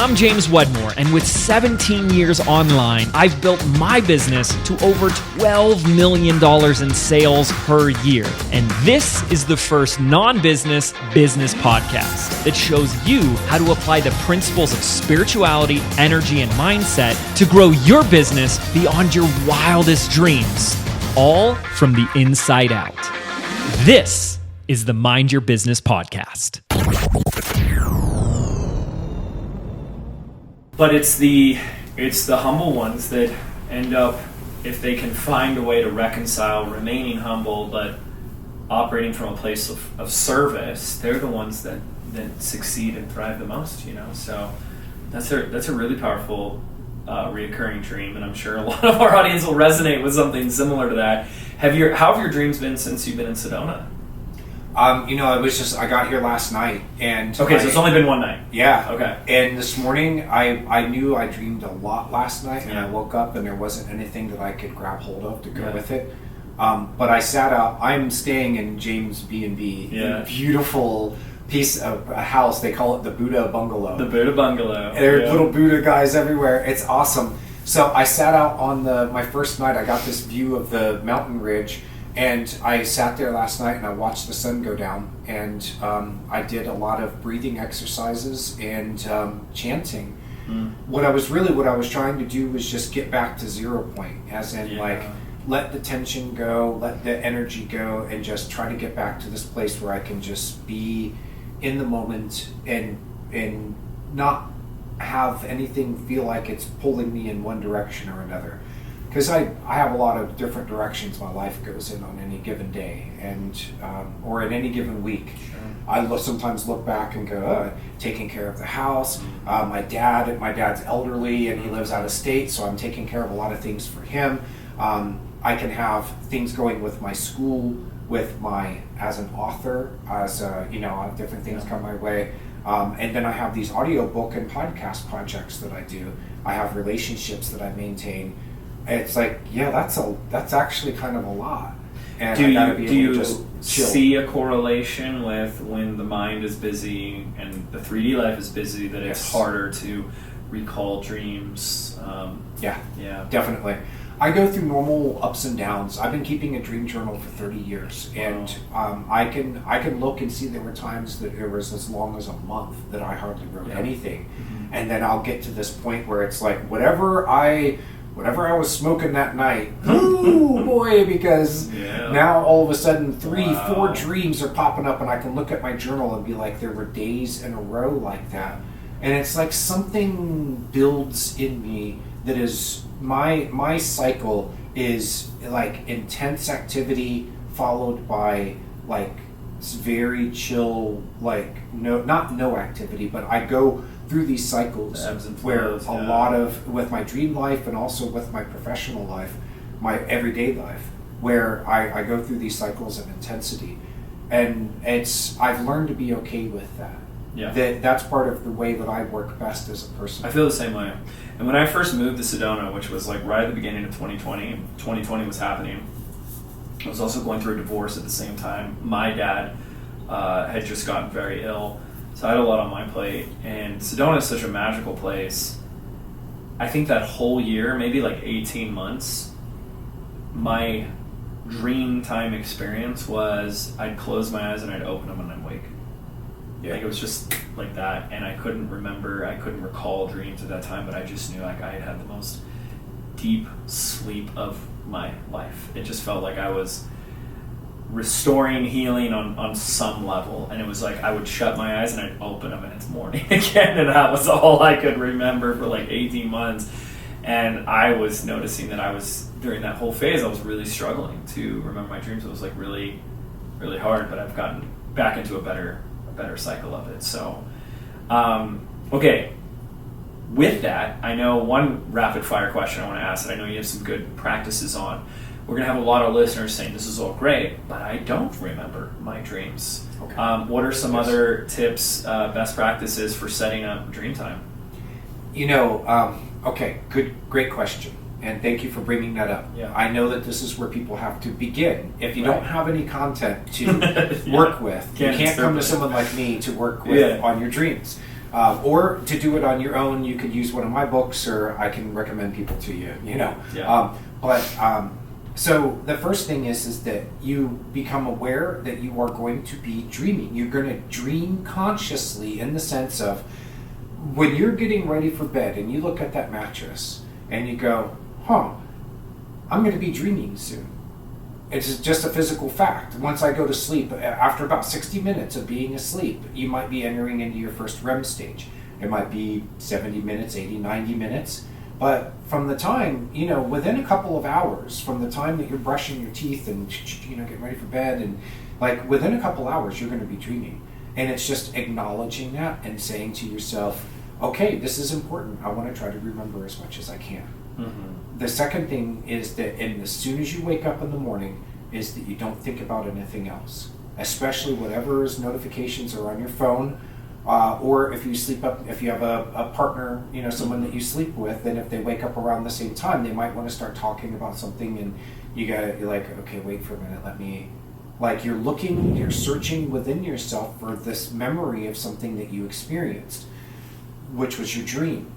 I'm James Wedmore, and with 17 years online, I've built my business to over $12 million in sales per year. And this is the first non-business business podcast that shows you how to apply the principles of spirituality, energy, and mindset to grow your business beyond your wildest dreams, all from the inside out. This is the Mind Your Business podcast. But it's the humble ones that end up, if they can find a way to reconcile remaining humble but operating from a place of service, they're the ones that succeed and thrive the most, you know. So that's a really powerful reoccurring dream, and I'm sure a lot of our audience will resonate with something similar to that. How have your dreams been since you've been in Sedona? I got here last night, and okay, so it's only been one night. Yeah. Okay. And this morning, I knew I dreamed a lot last night, and I woke up and there wasn't anything that I could grab hold of to go with it. But I sat out. I'm staying in James B&B, a beautiful piece of a house. They call it the Buddha Bungalow. The Buddha Bungalow. There are little Buddha guys everywhere. It's awesome. So I sat out on my first night. I got this view of the mountain ridge. And I sat there last night and I watched the sun go down, and I did a lot of breathing exercises and chanting. What I was trying to do was just get back to 0 point, as in let the tension go, let the energy go, and just try to get back to this place where I can just be in the moment and not have anything feel like it's pulling me in one direction or another. Because I have a lot of different directions my life goes in on any given day, and or in any given week. Sure. I sometimes look back and go, taking care of the house. My dad's elderly and he lives out of state, so I'm taking care of a lot of things for him. I can have things going with my school, as an author, different things come my way. And then I have these audiobook and podcast projects that I do. I have relationships that I maintain. It's like, that's actually kind of a lot. And do you just see a correlation with when the mind is busy and the 3D life is busy, that it's harder to recall dreams? Yeah, definitely. I go through normal ups and downs. I've been keeping a dream journal for 30 years, and I can look and see there were times that it was as long as a month that I hardly wrote anything. And then I'll get to this point where it's like, whatever I was smoking that night, ooh boy, because now all of a sudden 3-4 dreams are popping up, and I can look at my journal and be like, there were days in a row like that. And it's like something builds in me that is, my cycle is like intense activity followed by like very chill, like not no activity, but I go through these cycles where a lot of, with my dream life and also with my professional life, my everyday life, where I go through these cycles of intensity, and I've learned to be okay with that. That's part of the way that I work best as a person. I feel the same way. And when I first moved to Sedona, which was like right at the beginning of 2020 was happening. I was also going through a divorce at the same time. My dad had just gotten very ill. So I had a lot on my plate, and Sedona is such a magical place. I think that whole year, maybe like 18 months, my dream time experience was I'd close my eyes and I'd open them and I'd wake. Like it was just like that, and I couldn't recall dreams at that time, but I just knew like I had the most deep sleep of my life. It just felt like I was restoring healing on some level, and it was like I would shut my eyes and I'd open them and it's morning again, and that was all I could remember for like 18 months. And I was noticing that during that whole phase I was really struggling to remember my dreams. It was like really, really hard, but I've gotten back into a better cycle of it. So okay, with that, I know one rapid fire question I want to ask that I know you have some good practices on. We're going to have a lot of listeners saying this is all great, but I don't remember my dreams. Okay. What are some other tips, best practices for setting up dream time? Great question. And thank you for bringing that up. Yeah. I know that this is where people have to begin. If you don't have any content to work with, you can't come to someone like me to work with on your dreams. Or to do it on your own, you could use one of my books, or I can recommend people to you, you know. Yeah. So the first thing is that you become aware that you are going to be dreaming. You're going to dream consciously, in the sense of when you're getting ready for bed and you look at that mattress and you go, I'm going to be dreaming soon. It's just a physical fact. Once I go to sleep, after about 60 minutes of being asleep, you might be entering into your first REM stage. It might be 70 minutes, 80, 90 minutes. But from the time, within a couple of hours, from the time that you're brushing your teeth and, getting ready for bed, and like within a couple hours, you're going to be dreaming. And it's just acknowledging that and saying to yourself, okay, this is important. I want to try to remember as much as I can. Mm-hmm. The second thing is that as soon as you wake up in the morning, is that you don't think about anything else, especially whatever's notifications are on your phone. Or if you sleep up, if you have a partner, someone that you sleep with, then if they wake up around the same time, they might want to start talking about something, and you're like, okay, wait for a minute, you're searching within yourself for this memory of something that you experienced, which was your dream.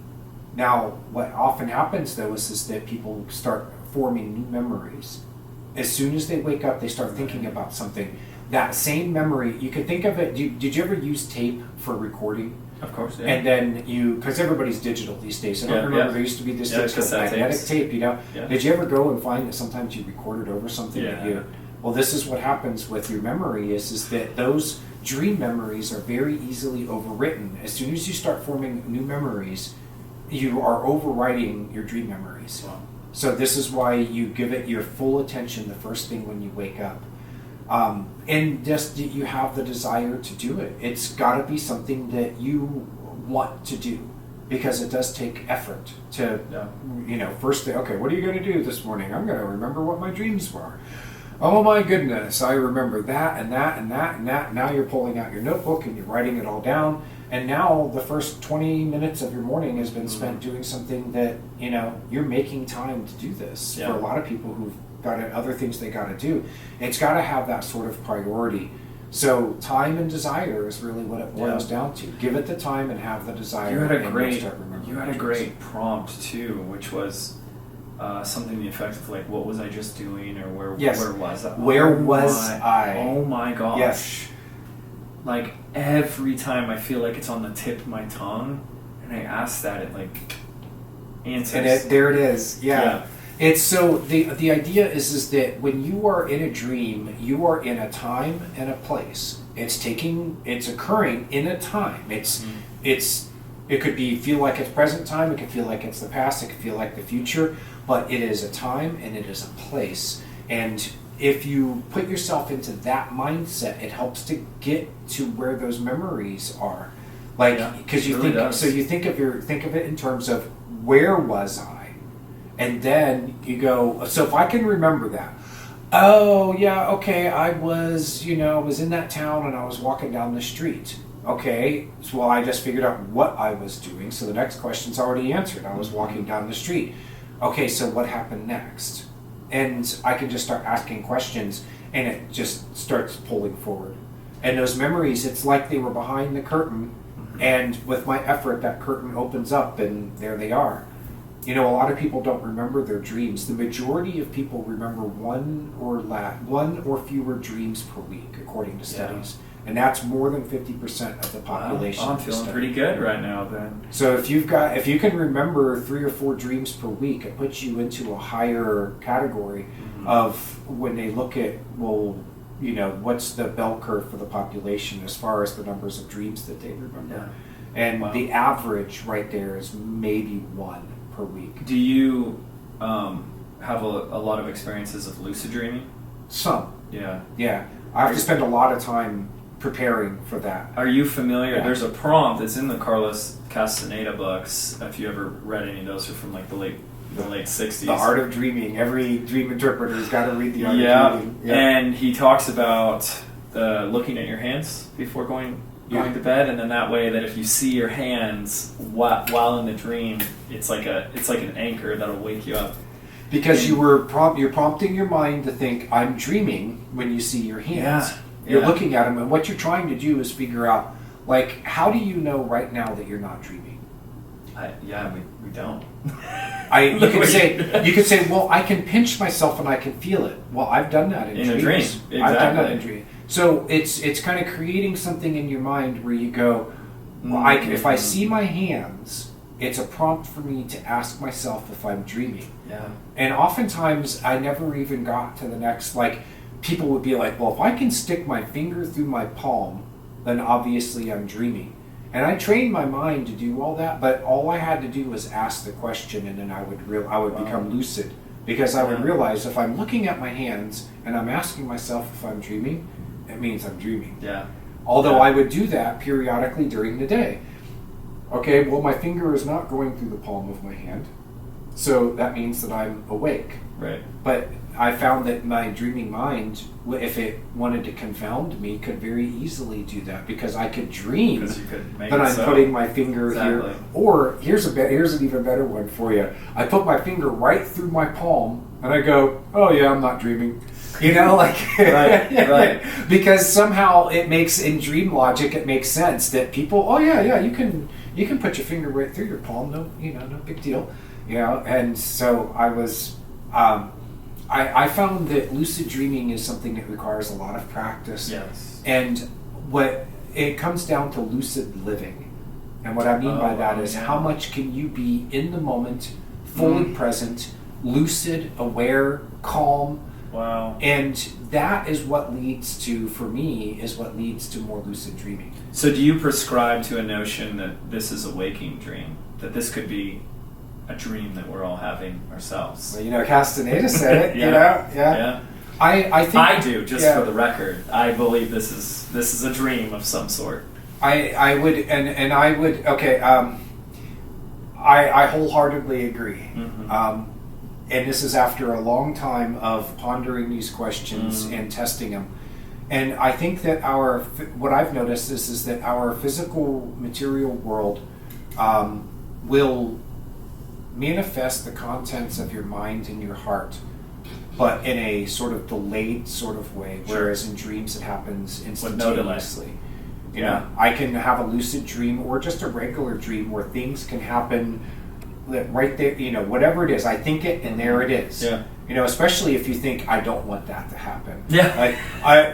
Now, what often happens though is that people start forming new memories. As soon as they wake up, they start thinking about something. That same memory, you could think of it. Did you ever use tape for recording? Of course, yeah. And then because everybody's digital these days. I don't remember, there used to be this magnetic tape, Yeah. Did you ever go and find that sometimes you recorded over something well, this is what happens with your memory is that those dream memories are very easily overwritten. As soon as you start forming new memories, you are overwriting your dream memories. Wow. So this is why you give it your full attention the first thing when you wake up. And just you have the desire to do it. It's got to be something that you want to do, because it does take effort to, first thing, okay, what are you going to do this morning? I'm going to remember what my dreams were. Oh my goodness, I remember that and that and that and that. Now you're pulling out your notebook and you're writing it all down. And now the first 20 minutes of your morning has been spent doing something that, you're making time to do this. For a lot of people who've got other things they got to do, it's got to have that sort of priority. So time and desire is really what it boils down to. Give it the time and have the desire. You had a great prompt too, which was something to the effect of like, what was I just doing, or where was I? Where was I? Oh my gosh. Yes. Like every time I feel like it's on the tip of my tongue, and I ask that, it like answers. And there it is. Yeah. It's so the idea is that when you are in a dream, you are in a time and a place. It's occurring in a time. It could feel like it's present time. It could feel like it's the past. It could feel like the future. But it is a time and it is a place. And if you put yourself into that mindset, it helps to get to where those memories are. Because you think does. So you think of it in terms of where was I, and then you go. So if I can remember that, oh yeah, okay, I was in that town and I was walking down the street. Okay, so I just figured out what I was doing. So the next question's already answered. I was walking down the street. Okay, so what happened next? And I can just start asking questions, and it just starts pulling forward. And those memories, it's like they were behind the curtain, and with my effort, that curtain opens up, and there they are. A lot of people don't remember their dreams. The majority of people remember one or fewer dreams per week, according to studies. And that's more than 50% of the population. Wow, I'm feeling pretty good right now then. So if you can remember 3 or 4 dreams per week, it puts you into a higher category of when they look at, what's the bell curve for the population as far as the numbers of dreams that they remember. Yeah. And the average right there is maybe 1 per week. Do you have a lot of experiences of lucid dreaming? Some. Yeah. Yeah. I have to spend a lot of time preparing for that. Are you familiar? Yeah. There's a prompt that's in the Carlos Castaneda books. If you ever read any of those, are from like the late 60s. The Art of Dreaming. Every dream interpreter's got to read the Art of Dreaming. Yeah, and he talks about looking at your hands before going to bed, and then that way that if you see your hands while in the dream, it's like an anchor that'll wake you up. Because you're prompting your mind to think, I'm dreaming when you see your hands. Yeah. You're looking at them, and what you're trying to do is figure out, Like, how do you know right now that you're not dreaming? We don't. You could say, well, I can pinch myself and I can feel it. Well, I've done that in dreams. A dream. Exactly. I've done that in dreams. So it's kind of creating something in your mind where you go, well, if I see my hands, it's a prompt for me to ask myself if I'm dreaming. Yeah. And oftentimes I never even got to the next, like, people would be like, well, if I can stick my finger through my palm, then obviously I'm dreaming. And I trained my mind to do all that, but all I had to do was ask the question, and then I would become lucid, because I would realize if I'm looking at my hands and I'm asking myself if I'm dreaming, it means I'm dreaming. Yeah. Although I would do that periodically during the day. Okay, well, my finger is not going through the palm of my hand, so that means that I'm awake. Right. But I found that my dreaming mind, if it wanted to confound me, could very easily do that, because I could dream that I'm putting my finger here. Or here's an even better one for you. I put my finger right through my palm and I go, oh yeah, I'm not dreaming. You know, like right. Because somehow it makes, in dream logic, it makes sense that people, oh yeah, you can put your finger right through your palm, no big deal. You know, and so I was I found that lucid dreaming is something that requires a lot of practice. Yes. And what it comes down to lucid living. And what I mean by that is how much can you be in the moment, fully present, lucid, aware, calm. Wow. And that is what leads to, for me, more lucid dreaming. So do you prescribe to a notion that this is a waking dream? That this could be a dream that we're all having ourselves? Well, Castaneda said it, Yeah. I think I do, just for the record. I believe this is a dream of some sort. I wholeheartedly agree. Mm-hmm. And this is after a long time of pondering these questions and testing them. And I think that what I've noticed is that our physical material world will manifest the contents of your mind and your heart, but in a sort of delayed sort of way, whereas in dreams it happens instantaneously. You know, I can have a lucid dream or just a regular dream where things can happen right there, whatever it is, I think it and there it is. Yeah. Especially if you think, I don't want that to happen. Yeah. Like,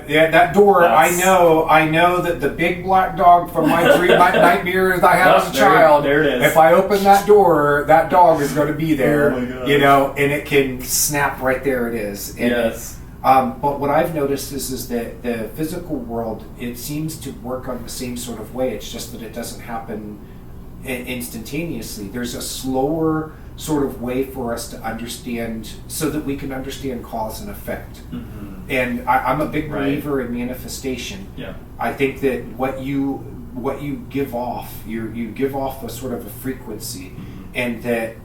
that door, I know that the big black dog from my dream, my nightmares I had as a child, there it is. If I open that door, that dog is going to be there, oh my gosh. And it can snap right there it is. And yes. But what I've noticed is that the physical world, it seems to work on the same sort of way. It's just that it doesn't happen instantaneously. There's a slower sort of way for us to understand, so that we can understand cause and effect. Mm-hmm. And I'm a big believer in manifestation. Yeah. I think that what you give off, you give off a sort of a frequency, and that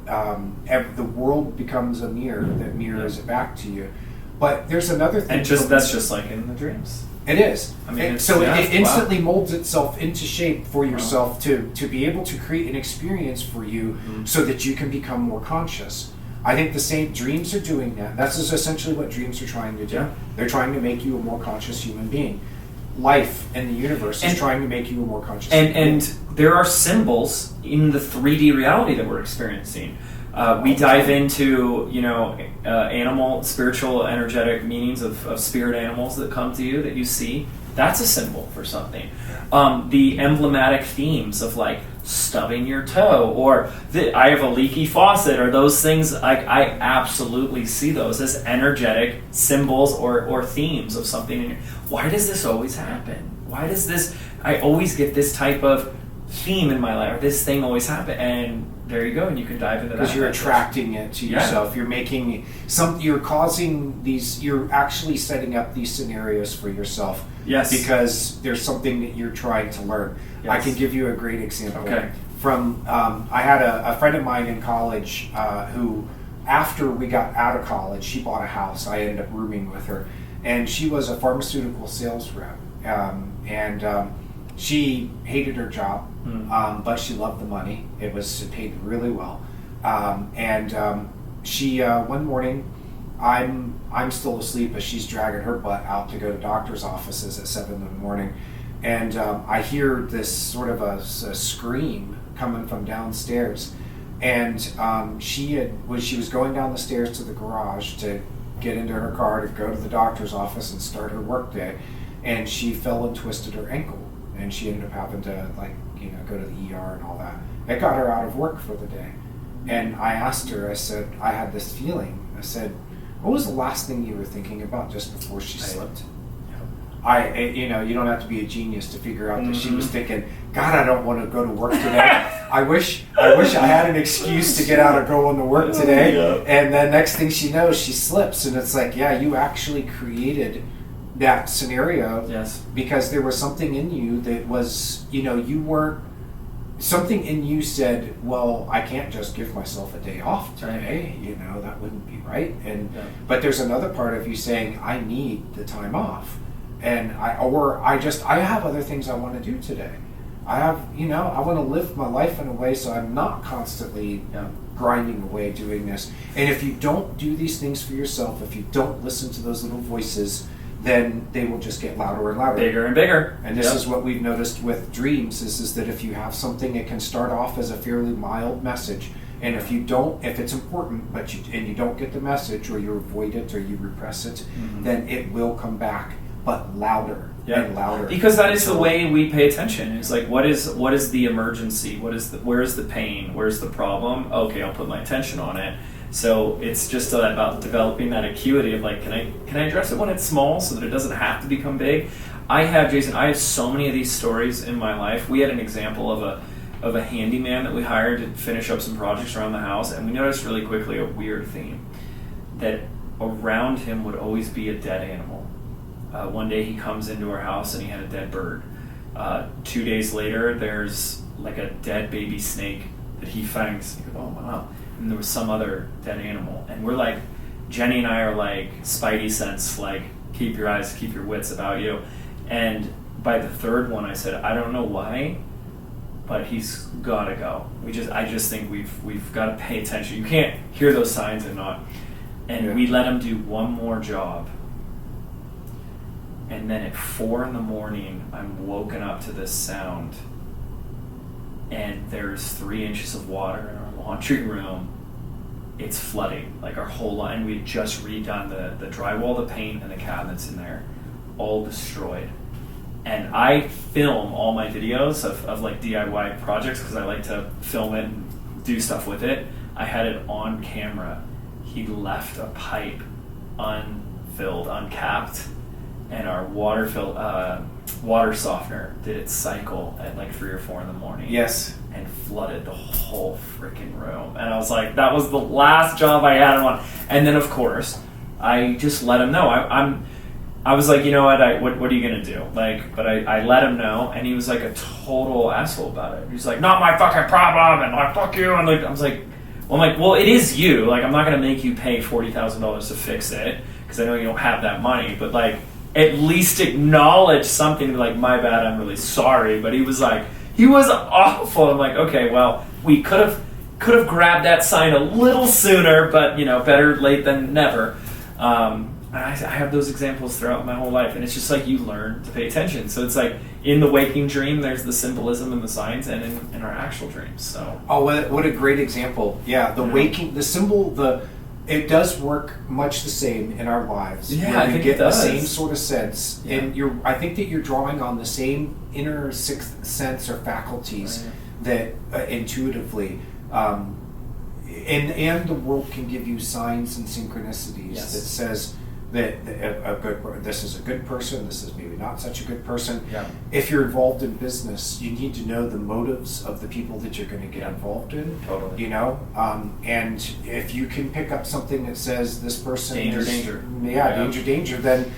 the world becomes a mirror that mirrors it back to you. But there's another thing. And that's just like in the dreams. It is. I mean, it instantly molds itself into shape for yourself to be able to create an experience for you, so that you can become more conscious. I think the same dreams are doing that. That's essentially what dreams are trying to do. Yeah. They're trying to make you a more conscious human being. Life and the universe is trying to make you a more conscious human being. And there are symbols in the 3D reality that we're experiencing. We dive into, animal, spiritual, energetic meanings of spirit animals that come to you, that you see. That's a symbol for something. The emblematic themes of like stubbing your toe, or I have a leaky faucet, or those things. I absolutely see those as energetic symbols or themes of something. Why does this always happen? Why does I always get this type of theme in my life? This thing always happen, and there you go, and you can dive into that. Because you're attracting it to yourself. You're making you're causing these, you're actually setting up these scenarios for yourself. Yes. Because there's something that you're trying to learn. Yes. I can give you a great example. Okay. From, I had a friend of mine in college who, after we got out of college, she bought a house. I ended up rooming with her. And she was a pharmaceutical sales rep. She hated her job, but she loved the money. It paid really well. She one morning, I'm still asleep as she's dragging her butt out to go to doctor's offices at 7 in the morning, and I hear this sort of a scream coming from downstairs, and she was going down the stairs to the garage to get into her car to go to the doctor's office and start her work day, and she fell and twisted her ankle, and she ended up having to go to the ER and all that. It got her out of work for the day. And I asked her, I said, I had this feeling. I said, what was the last thing you were thinking about just before she slipped? You don't have to be a genius to figure out that she was thinking, God, I don't want to go to work today. I wish I had an excuse to get out of going to work today. And then next thing she knows, she slips. And it's like, yeah, you actually created that scenario. Yes. Because there was something in you that was, you weren't, something in you said, well, I can't just give myself a day off today. That wouldn't be right. But there's another part of you saying, I need the time off. And I have other things I want to do today. I want to live my life in a way so I'm not constantly grinding away doing this. And if you don't do these things for yourself, if you don't listen to those little voices, then they will just get louder and louder. Bigger and bigger. And this is what we've noticed with dreams, is that if you have something, it can start off as a fairly mild message. And if it's important, but you don't get the message, or you avoid it, or you repress it, then it will come back, but louder and louder. Because that is the way we pay attention. It's like, what is the emergency? Where's the pain? Where's the problem? Okay, I'll put my attention on it. So it's just about developing that acuity of like, can I address it when it's small so that it doesn't have to become big? I have so many of these stories in my life. We had an example of a handyman that we hired to finish up some projects around the house, and we noticed really quickly a weird theme, that around him would always be a dead animal. One day he comes into our house and he had a dead bird. 2 days later, there's like a dead baby snake that he finds. He goes, oh wow. And there was some other dead animal. And we're like, Jenny and I are like spidey sense, like keep your wits about you. And by the third one, I said, I don't know why, but he's gotta go. I just think we've got to pay attention. You can't hear those signs and not. And we let him do one more job. And then at 4 a.m, I'm woken up to this sound, and there's 3 inches of water in our laundry room. It's flooding, like our whole line. We had just redone the drywall, the paint, and the cabinets in there, all destroyed. And I film all my videos of like DIY projects because I like to film it and do stuff with it. I had it on camera. He left a pipe unfilled, uncapped, and our water softener did its cycle at like 3 or 4 in the morning. Yes. And flooded the whole freaking room. And I was like, that was the last job I had him on. And then of course, I just let him know. I was like, you know what are you gonna do? Like, but I let him know, and he was like a total asshole about it. He's like, not my fucking problem, and like, fuck you. And like, I was like, well, it is you. Like, I'm not gonna make you pay $40,000 to fix it because I know you don't have that money. But like, at least acknowledge something like, my bad, I'm really sorry. But he was awful. I'm like, okay, well, we could have grabbed that sign a little sooner, but better late than never. I have those examples throughout my whole life, and it's just like you learn to pay attention. So it's like in the waking dream, there's the symbolism and the signs, and in our actual dreams. So what a great example! Yeah, waking, the symbol, it does work much the same in our lives. Yeah, I think get it does. The same sort of sense, and I think that you're drawing on the same inner sixth sense or faculties that intuitively. And the world can give you signs and synchronicities that says that this is a good person, this is maybe not such a good person. Yeah. If you're involved in business, you need to know the motives of the people that you're going to get involved in. Totally. And if you can pick up something that says this person danger. danger, then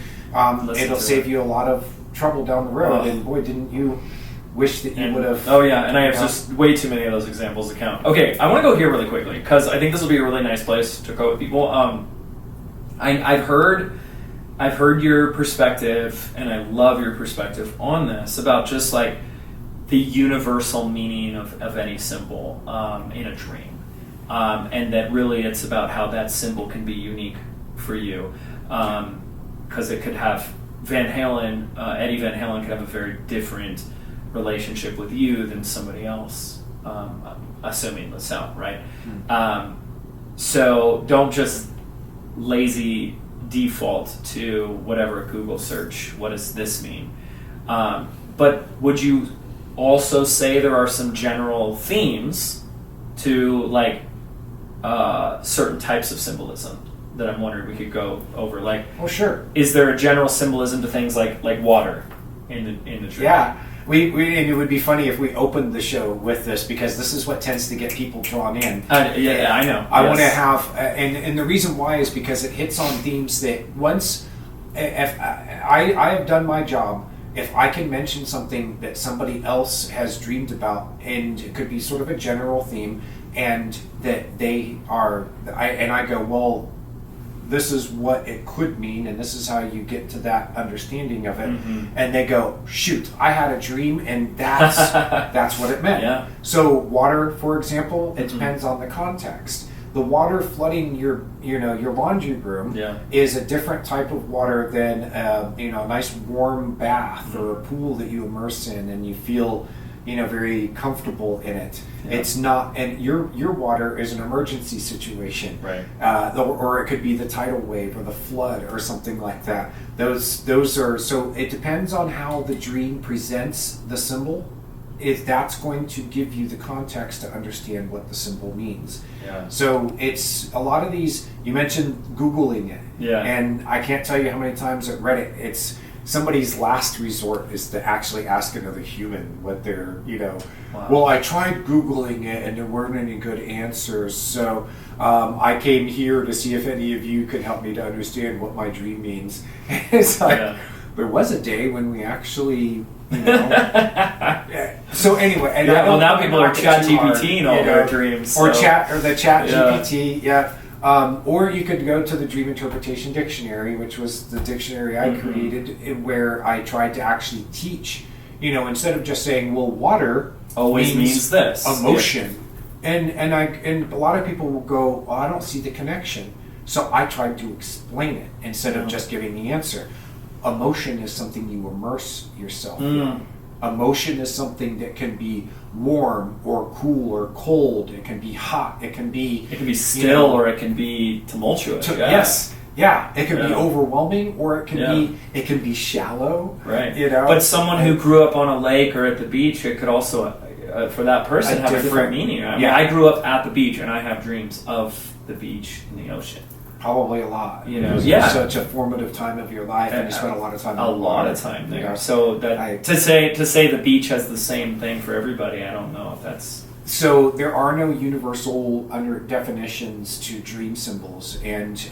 it'll save you a lot of trouble down the road. And boy, didn't you wish that you would have. Oh yeah, and I have just way too many of those examples to count. Okay, I want to go here really quickly because I think this will be a really nice place to go with people. I've heard your perspective, and I love your perspective on this about just like the universal meaning of any symbol in a dream, and that really it's about how that symbol can be unique for you, because it could have Van Halen, Eddie Van Halen, could have a very different relationship with you than somebody else, assuming the sound, right? So don't just lazy default to whatever Google search. What does this mean? But would you also say there are some general themes to like certain types of symbolism that I'm wondering we could go over? Like, oh sure, is there a general symbolism to things like water in the tree? Yeah. We and it would be funny if we opened the show with this, because this is what tends to get people drawn in. Yeah, I know. I want to have, and the reason why is because it hits on themes that once, if I have done my job, if I can mention something that somebody else has dreamed about, and it could be sort of a general theme, and that they are, I go, well, this is what it could mean, and this is how you get to that understanding of it. And they go, shoot, I had a dream, and that's what it meant. Yeah. So water, for example, it depends on the context. The water flooding your laundry room is a different type of water than a nice warm bath or a pool that you immerse in and you feel very comfortable in it. Yeah. It's not, and your water is an emergency situation, right? Or it could be the tidal wave or the flood or something like that. Those are, so it depends on how the dream presents the symbol. If that's going to give you the context to understand what the symbol means. Yeah. So it's a lot of these. You mentioned Googling it, and I can't tell you how many times at Reddit it's somebody's last resort is to actually ask another human what they're, Wow. Well, I tried Googling it and there weren't any good answers, so I came here to see if any of you could help me to understand what my dream means. It's like, there was a day when we actually, So anyway, and now people are chat GPTing all their dreams, or the chat GPT, or you could go to the Dream Interpretation Dictionary, which was the dictionary I created, where I tried to actually teach, instead of just saying, well, water always means this emotion, and a lot of people will go, oh, I don't see the connection, so I tried to explain it instead of just giving the answer. Emotion is something you immerse yourself in. Emotion is something that can be warm or cool or cold. It can be hot. It can be still, or it can be tumultuous. Yes. Yeah. It can be overwhelming, or it can be shallow. Right. But someone who grew up on a lake or at the beach, it could also, for that person, have a different meaning. I grew up at the beach, and I have dreams of the beach and the ocean. Probably a lot. It's such a formative time of your life, and you spent a lot of time. There. So that to say the beach has the same thing for everybody, I don't know if that's. So there are no universal definitions to dream symbols, and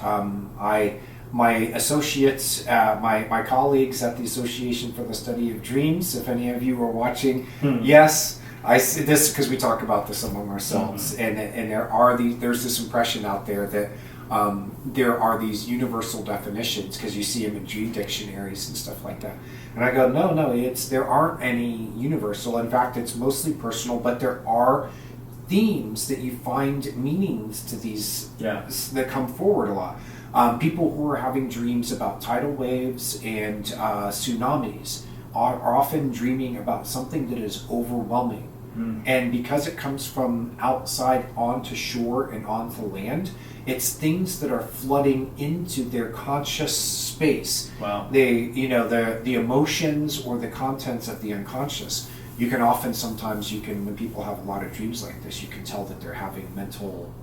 my associates, my colleagues at the Association for the Study of Dreams, if any of you are watching, yes. I see this because we talk about this among ourselves, and there's this impression out there that there are these universal definitions because you see them in dream dictionaries and stuff like that. And I go, no, there aren't any universal. In fact, it's mostly personal, but there are themes that you find meanings to these that come forward a lot. People who are having dreams about tidal waves and tsunamis are often dreaming about something that is overwhelming. And because it comes from outside onto shore and onto land, it's things that are flooding into their conscious space. Wow. The emotions or the contents of the unconscious. You can often, when people have a lot of dreams like this, you can tell that they're having mental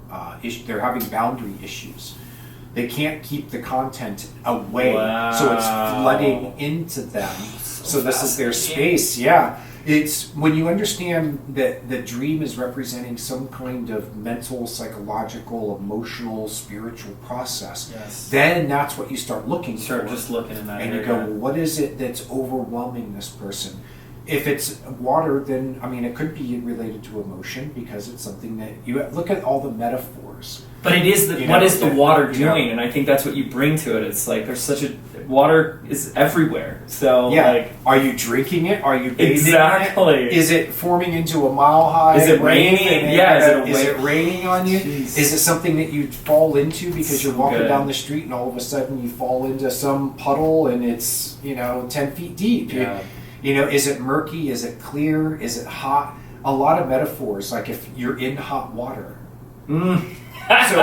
they're having boundary issues. They can't keep the content away, so it's flooding into them. So this is their space. Yeah. It's when you understand that the dream is representing some kind of mental, psychological, emotional, spiritual process. Yes. Then that's what you start looking for. Just looking in that and area. You go, well, what is it that's overwhelming this person? if it's water, then I mean it could be related to emotion because it's something that you look at all the metaphors. But it is what is the water doing? And I think that's what you bring to it. It's like there's such a water is everywhere. So like, are you drinking it? Are you bathing exactly? in it? Is it forming into a mile high? Is it raining? Yeah. Is it raining on you? Jeez. Is it something that you fall into because you're walking good. down the street and all of a sudden you fall into some puddle and it's 10 feet deep? Yeah. Is it murky? Is it clear? Is it hot? A lot of metaphors, like if you're in hot water. So,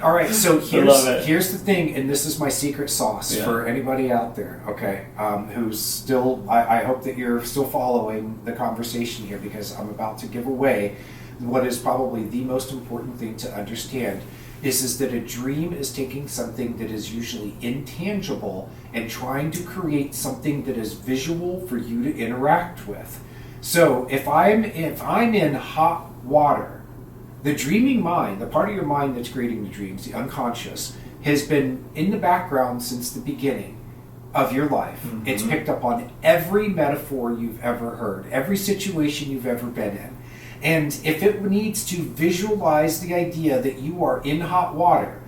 all right. So here's the thing, and this is my secret sauce for anybody out there. Okay, who's still? I hope that you're still following the conversation here because I'm about to give away what is probably the most important thing to understand. Is that a dream is taking something that is usually intangible and trying to create something that is visual for you to interact with. So if I'm in hot water, the dreaming mind, the part of your mind that's creating the dreams, the unconscious, has been in the background since the beginning of your life. Mm-hmm. It's picked up on every metaphor you've ever heard, every situation you've ever been in. And if it needs to visualize the idea that you are in hot water,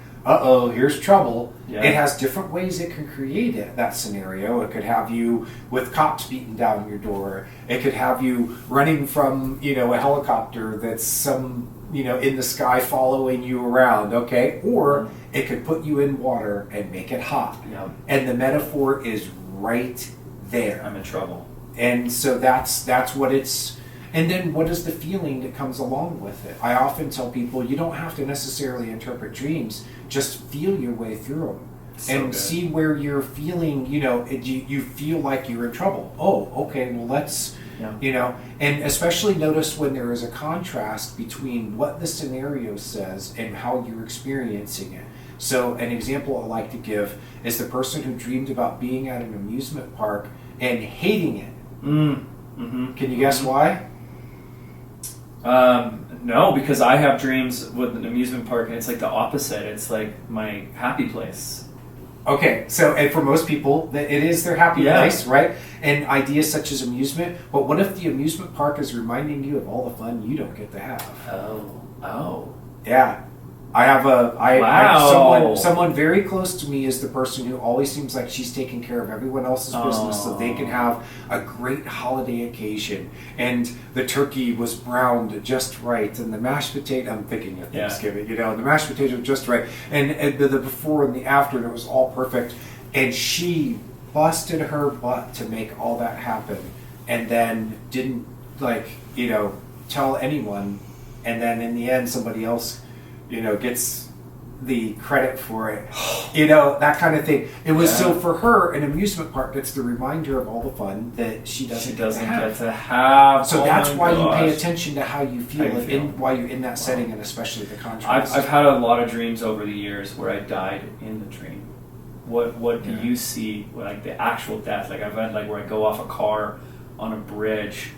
here's trouble. Yeah. It has different ways it can create that scenario. It could have you with cops beating down your door. It could have you running from, a helicopter that's in the sky following you around, okay? Or it could put you in water and make it hot. Yep. And the metaphor is right there. I'm in trouble. And so that's what it's... And then what is the feeling that comes along with it? I often tell people you don't have to necessarily interpret dreams. Just feel your way through them. And see where you're feeling, you feel like you're in trouble. Oh, okay, well let's... Yeah. And especially notice when there is a contrast between what the scenario says and how you're experiencing it. So an example I like to give is the person who dreamed about being at an amusement park and hating it. Mm-hmm. Can you guess why? No, because I have dreams with an amusement park and it's like the opposite. It's like my happy place. Okay, so and for most people, it is their happy place, right? And ideas such as amusement. But what if the amusement park is reminding you of all the fun you don't get to have? Oh. Yeah. I have someone very close to me is the person who always seems like she's taking care of everyone else's business so they can have a great holiday occasion. And the turkey was browned just right, and the mashed potato, I'm thinking of Thanksgiving, the mashed potato was just right, and the before and the after, and it was all perfect. And she busted her butt to make all that happen, and then didn't tell anyone, and then in the end somebody else gets the credit for it, that kind of thing. It was so for her, an amusement park gets the reminder of all the fun that she doesn't get to have. So that's why you pay attention to how you feel while you're in that setting, and especially the contrast. I've had a lot of dreams over the years where I died in the dream. What do you see, like the actual death? Like I've had where I go off a car on a bridge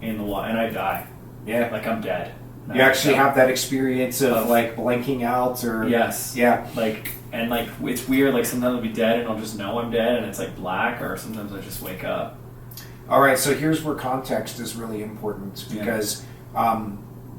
in the water and I die. Yeah, like I'm dead. You actually have that experience of blanking out, or yes, yeah, it's weird. Like sometimes I'll be dead and I'll just know I'm dead, and it's black, or sometimes I just wake up. All right, so here's where context is really important because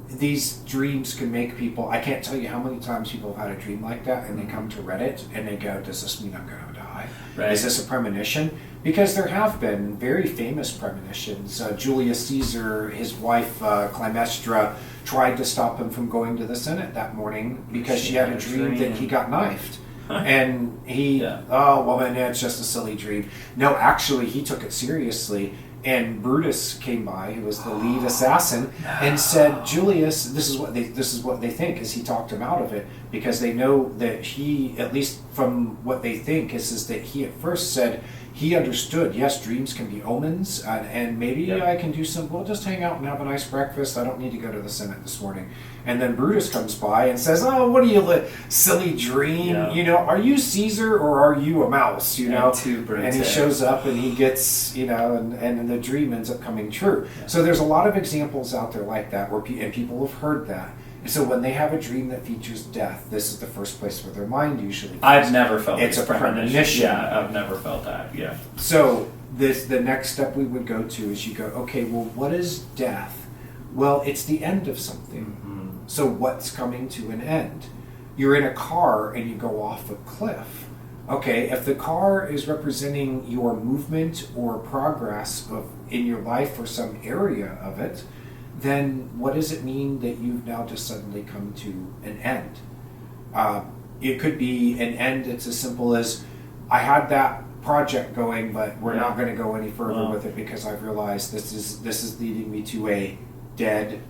these dreams can make people. I can't tell you how many times people have had a dream like that, and they come to Reddit and they go, "Does this mean I'm going to die? Right. Is this a premonition?" Because there have been very famous premonitions. Julius Caesar, his wife Clytemnestra, tried to stop him from going to the Senate that morning because she had a dream that he got knifed. And he, woman, it's just a silly dream. No, actually, he took it seriously. And Brutus came by, who was the lead assassin, and said, "Julius, this is what they think." As he talked him out of it, because they know that he, at least from what they think, is that he at first said he understood. Yes, dreams can be omens, and maybe I can do some. We'll just hang out and have a nice breakfast. I don't need to go to the Senate this morning. And then Brutus comes by and says, "Oh, what are you, silly dream? Yeah. Are you Caesar or are you a mouse? And he shows up and he gets, and the dream ends up coming true. Yeah. So there's a lot of examples out there like that where people have heard that. And so when they have a dream that features death, this is the first place where their mind usually goes. I've never felt it's a premonition. Yeah, I've never felt that. Yeah. So the next step we would go to is you go, okay, well, what is death? Well, it's the end of something. Mm-hmm. So what's coming to an end? You're in a car and you go off a cliff. Okay, if the car is representing your movement or progress in your life or some area of it, then what does it mean that you've now just suddenly come to an end? It could be an end that's as simple as, I had that project going, but we're not going to go any further with it because I've realized this is leading me to a dead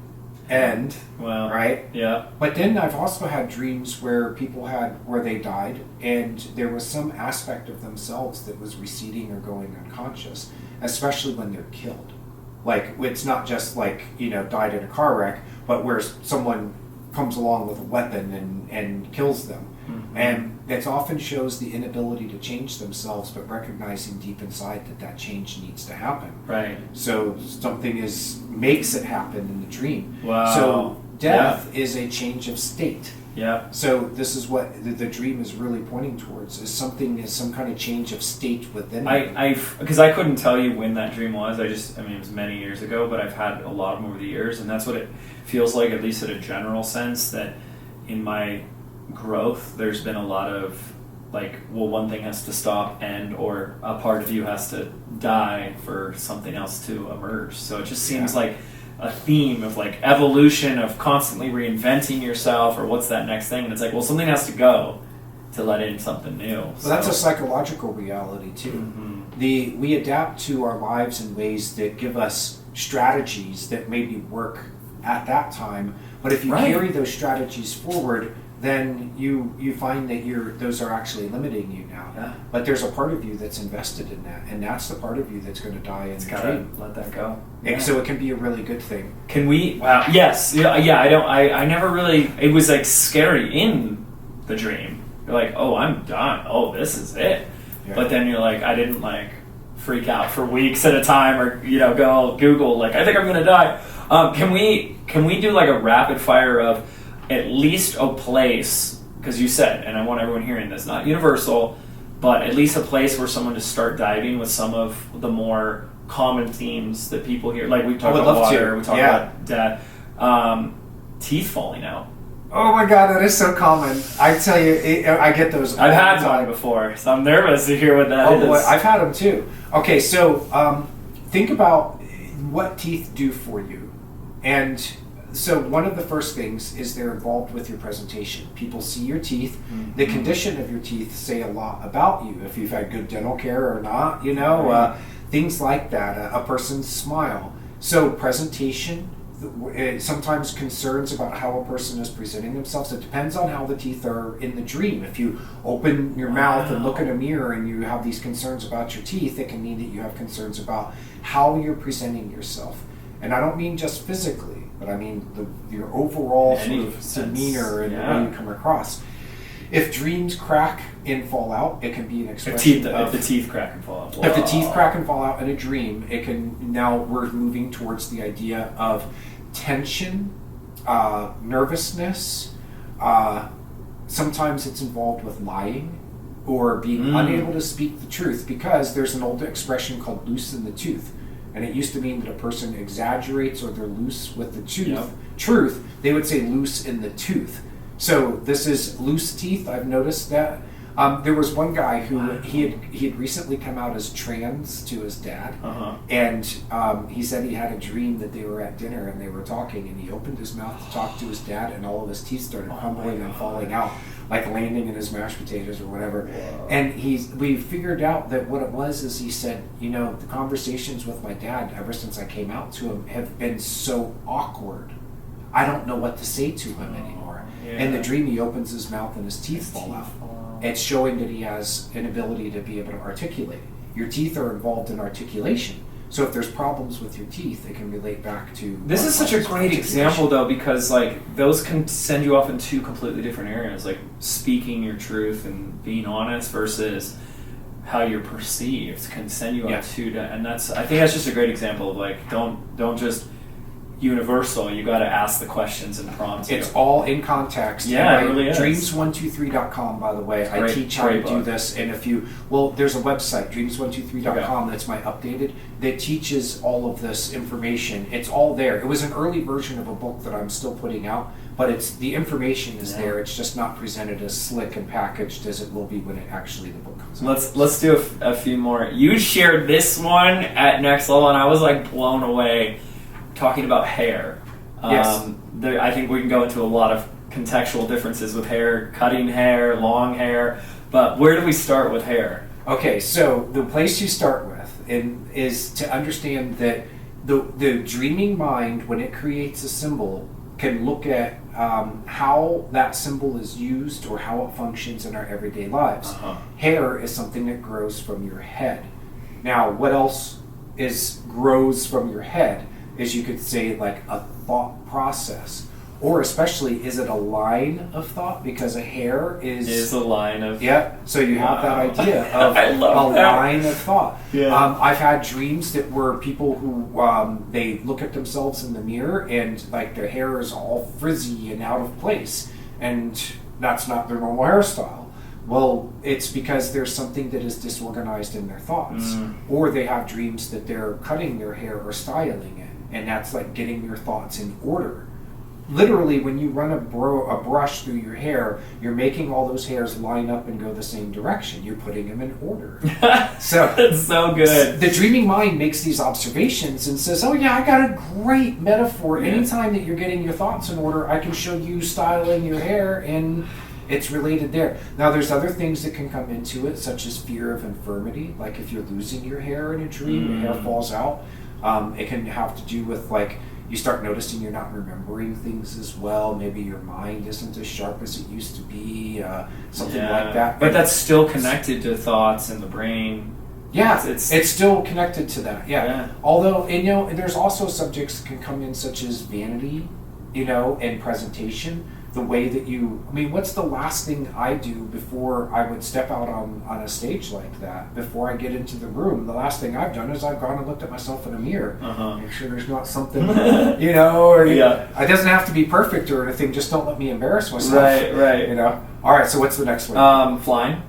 end. Well, right? Yeah. But then I've also had dreams where where they died, and there was some aspect of themselves that was receding or going unconscious, especially when they're killed. Like, it's not just like, died in a car wreck, but where someone comes along with a weapon and kills them. Mm-hmm. And it often shows the inability to change themselves, but recognizing deep inside that change needs to happen. Right. So something makes it happen in the dream. Wow. So death is a change of state. Yeah. So this is what the dream is really pointing towards, is some kind of change of state within you. Because I couldn't tell you when that dream was. It was many years ago, but I've had a lot of them over the years, and that's what it feels like, at least at a general sense, that in my growth, there's been a lot of one thing has to stop or a part of you has to die for something else to emerge. So it just seems like a theme of evolution, of constantly reinventing yourself, or what's that next thing, and it's something has to go to let in something new. Well, that's a psychological reality too. Mm-hmm. We adapt to our lives in ways that give us strategies that maybe work at that time, but if you carry those strategies forward, then you find that those are actually limiting you now. Yeah. But there's a part of you that's invested in that, and that's the part of you that's going to die in the dream. Let that go. Yeah. So it can be a really good thing. Can we? Wow. Yes. Yeah. I never really. It was scary in the dream. You're like, oh, I'm done. Oh, this is it. Yeah. But then you're like, I didn't freak out for weeks at a time, or go Google I think I'm going to die. Can we do a rapid fire of at least a place, because you said, and I want everyone hearing this, not universal, but at least a place where someone to start diving with some of the more common themes that people hear. We talk about water, we talk about death, teeth falling out. Oh my God, that is so common. I tell you, I get those. I've had one before, so I'm nervous to hear what that is. Boy, I've had them too. Okay, so think about what teeth do for you. And so one of the first things is they're involved with your presentation. People see your teeth. Mm-hmm. The condition of your teeth say a lot about you, if you've had good dental care or not, things like that, a person's smile. So presentation, sometimes concerns about how a person is presenting themselves. It depends on how the teeth are in the dream. If you open your mouth and look in a mirror and you have these concerns about your teeth, it can mean that you have concerns about how you're presenting yourself. And I don't mean just physically, but I mean your overall sort of demeanor and the way you come across. If dreams crack and fall out, it can be an expression if the teeth crack and fall out. Whoa. If the teeth crack and fall out in a dream, it can, now we're moving towards the idea of tension, nervousness. Sometimes it's involved with lying or being unable to speak the truth, because there's an old expression called loose in the tooth. And it used to mean that a person exaggerates or they're loose with the truth. They would say loose in the tooth. So this is loose teeth. I've noticed that. There was one guy who he had recently come out as trans to his dad, and he said he had a dream that they were at dinner and they were talking, and he opened his mouth to talk to his dad, and all of his teeth started crumbling and falling out, like landing in his mashed potatoes or whatever. Whoa. And we figured out that what it was is, he said, the conversations with my dad ever since I came out to him have been so awkward. I don't know what to say to him anymore. Yeah. In the dream, he opens his mouth and his teeth fall out. It's showing that he has an ability to be able to articulate. Your teeth are involved in articulation. So if there's problems with your teeth, it can relate back to... This is such a great example, though, because those can send you off in two completely different areas, speaking your truth and being honest versus how you're perceived can send you on two. And I think that's just a great example of don't just... universal. You got to ask the questions and prompt. It's all in context. Yeah, it really is. Dreams123.com, by the way. I teach how to do this in a few. Well, there's a website, dreams123.com, that's my updated, that teaches all of this information. It's all there. It was an early version of a book that I'm still putting out, but it's the information is there. It's just not presented as slick and packaged as it will be when it actually the book comes out. Let's do a few more. You shared this one at Next Level, and I was like blown away. Talking about hair. Yes. I think we can go into a lot of contextual differences with hair, cutting hair, long hair, but where do we start with hair? Okay, so the place you start with is to understand that the dreaming mind, when it creates a symbol, can look at how that symbol is used or how it functions in our everyday lives. Hair is something that grows from your head. Now, what else grows from your head? Is you could say like a thought process, or especially is it a line of thought, because a hair is a line of so you have that idea of line of thought. I've had dreams that were people who they look at themselves in the mirror and like their hair is all frizzy and out of place, and that's not their normal hairstyle. Well, it's because there's something that is disorganized in their thoughts, or they have dreams that they're cutting their hair or styling it. And that's like getting your thoughts in order. Literally, when you run a brush through your hair, you're making all those hairs line up and go the same direction. You're putting them in order. So it's so good. The dreaming mind makes these observations and says, oh yeah, I got a great metaphor. Anytime that you're getting your thoughts in order, I can show you styling your hair, and it's related there. Now, there's other things that can come into it, such as fear of infirmity. Like if you're losing your hair in a dream, your hair falls out. It can have to do with like you start noticing you're not remembering things as well. Maybe your mind isn't as sharp as it used to be, something like that. But that's still connected to thoughts in the brain. Yeah, it's still connected to that. Yeah. Although, and there's also subjects that can come in such as vanity, and presentation. The way that what's the last thing I do before I would step out on a stage like that? Before I get into the room, the last thing I've done is I've gone and looked at myself in a mirror. Make sure there's not something, it doesn't have to be perfect or anything. Just don't let me embarrass myself. Right. All right, so what's the next one? Flying.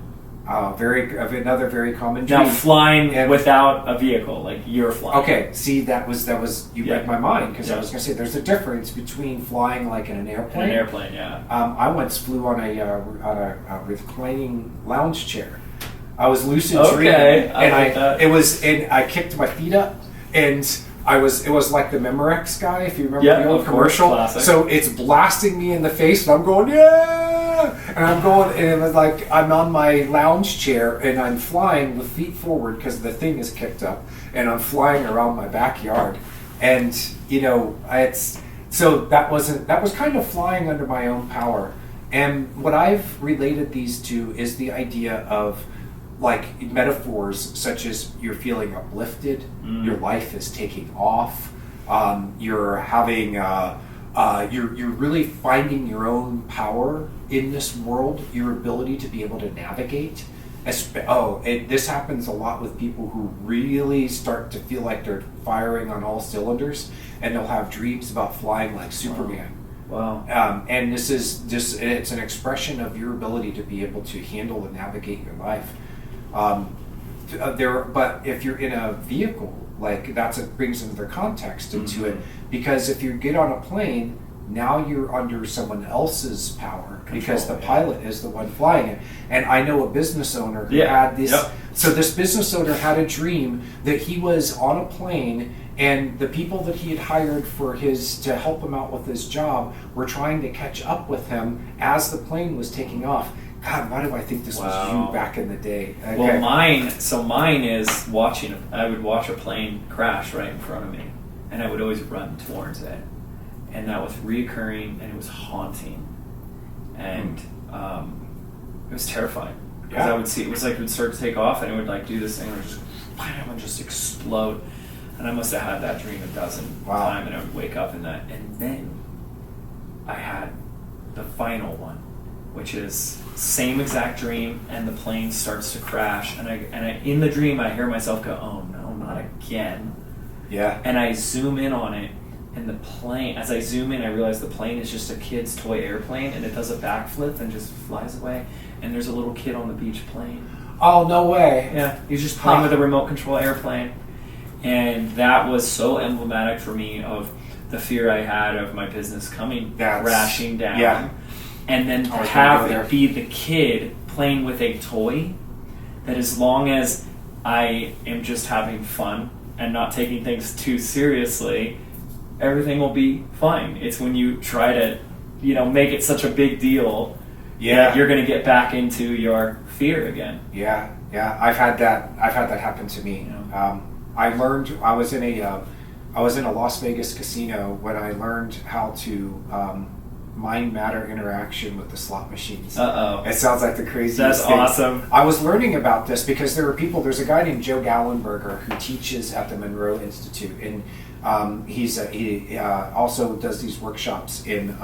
Another very common dream. Now, flying without a vehicle, like you're flying. Okay, see, that was you read my mind, because I was going to say there's a difference between flying like in an airplane. I once flew on a reclining lounge chair. I was lucid dreaming, and I kicked my feet up, and it was like the Memorex guy, if you remember the old commercial. Classic. So it's blasting me in the face, and I'm going, yeah! And I'm going, and it was like I'm on my lounge chair, and I'm flying with feet forward because the thing is kicked up, and I'm flying around my backyard. And, so that was kind of flying under my own power. And what I've related these to is the idea of like metaphors such as you're feeling uplifted, your life is taking off, you're having you're really finding your own power in this world, your ability to be able to navigate. This happens a lot with people who really start to feel like they're firing on all cylinders, and they'll have dreams about flying like Superman. Wow. And this is it's an expression of your ability to be able to handle and navigate your life. But if you're in a vehicle, like it brings another context into it, because if you get on a plane, now you're under someone else's power, because the pilot is the one flying it. And I know a business owner who had this. So this business owner had a dream that he was on a plane, and the people that he had hired to help him out with his job were trying to catch up with him as the plane was taking off. God, why do I think this was you back in the day? Okay. Well, mine is I would watch a plane crash right in front of me, and I would always run towards it. And that was reoccurring, and it was haunting. And it was terrifying. Because I would see, it was like it would start to take off, and it would like do this thing, and it would just, bam, and just explode. And I must have had that dream a dozen times, and I would wake up in that. And then I had the final one, which is same exact dream, and the plane starts to crash, and I in the dream I hear myself go, oh no, not again. Yeah. And I zoom in on it, and the plane, as I zoom in, I realize the plane is just a kid's toy airplane, and it does a backflip and just flies away. And there's a little kid on the beach playing. Oh, no way. Yeah, he's just playing with a remote control airplane. And that was so emblematic for me of the fear I had of my business crashing down. Yeah. And then to have it be the kid playing with a toy that, as long as I am just having fun and not taking things too seriously, everything will be fine. It's when you try to, make it such a big deal that you're going to get back into your fear again. Yeah. I've had that happen to me. Yeah. I learned, I was in a Las Vegas casino when I learned how to mind matter interaction with the slot machines. It sounds like the craziest That's thing. awesome. I was learning about this because there's a guy named Joe Gallenberger who teaches at the Monroe Institute, and he also does these workshops in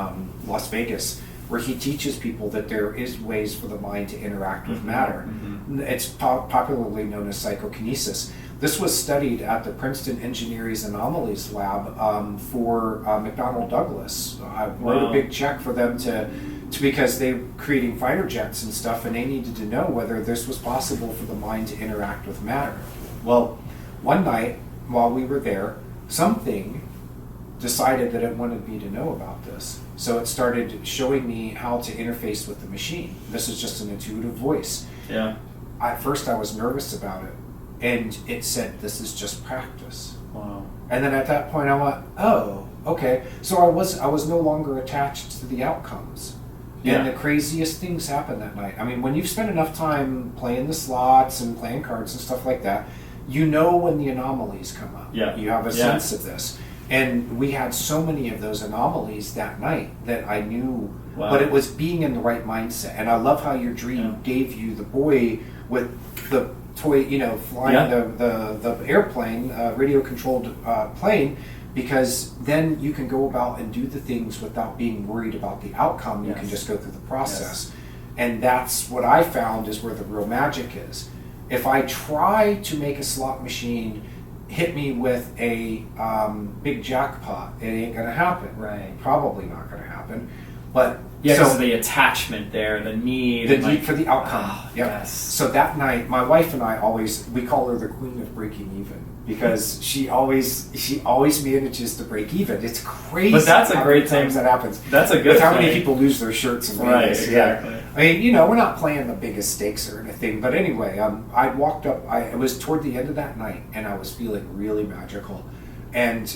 Las Vegas where he teaches people that there is ways for the mind to interact with matter. Mm-hmm. It's popularly known as psychokinesis. This was studied at the Princeton Engineering Anomalies Lab for McDonnell Douglas. I wrote a big check for them to because they were creating fighter jets and stuff, and they needed to know whether this was possible for the mind to interact with matter. Well, one night while we were there, something decided that it wanted me to know about this. So it started showing me how to interface with the machine. This is just an intuitive voice. Yeah. At first I was nervous about it, and it said, this is just practice. Wow. And then at that point I went, oh, okay. So I was no longer attached to the outcomes. Yeah. And the craziest things happened that night. I mean, when you've spent enough time playing the slots and playing cards and stuff like that, you know when the anomalies come up. Yeah. You have a sense of this. And we had so many of those anomalies that night that I knew, but it was being in the right mindset. And I love how your dream gave you the boy with the toy, flying the airplane, radio-controlled plane, because then you can go about and do the things without being worried about the outcome. You can just go through the process. Yes. And that's what I found is where the real magic is. If I try to make a slot machine hit me with a big jackpot, it ain't gonna happen. Right. Probably not gonna happen. But so the attachment there, the need for the outcome. Oh, yep. Yes. So that night, my wife and I we call her the queen of breaking even, because she always manages to break even. It's crazy. But that's a great thing that happens. That's a good With how thing. many people lose their shirts in Vegas. Right, exactly. Yeah. I mean, we're not playing the biggest stakes or anything, but anyway, I walked up. It was toward the end of that night, and I was feeling really magical. And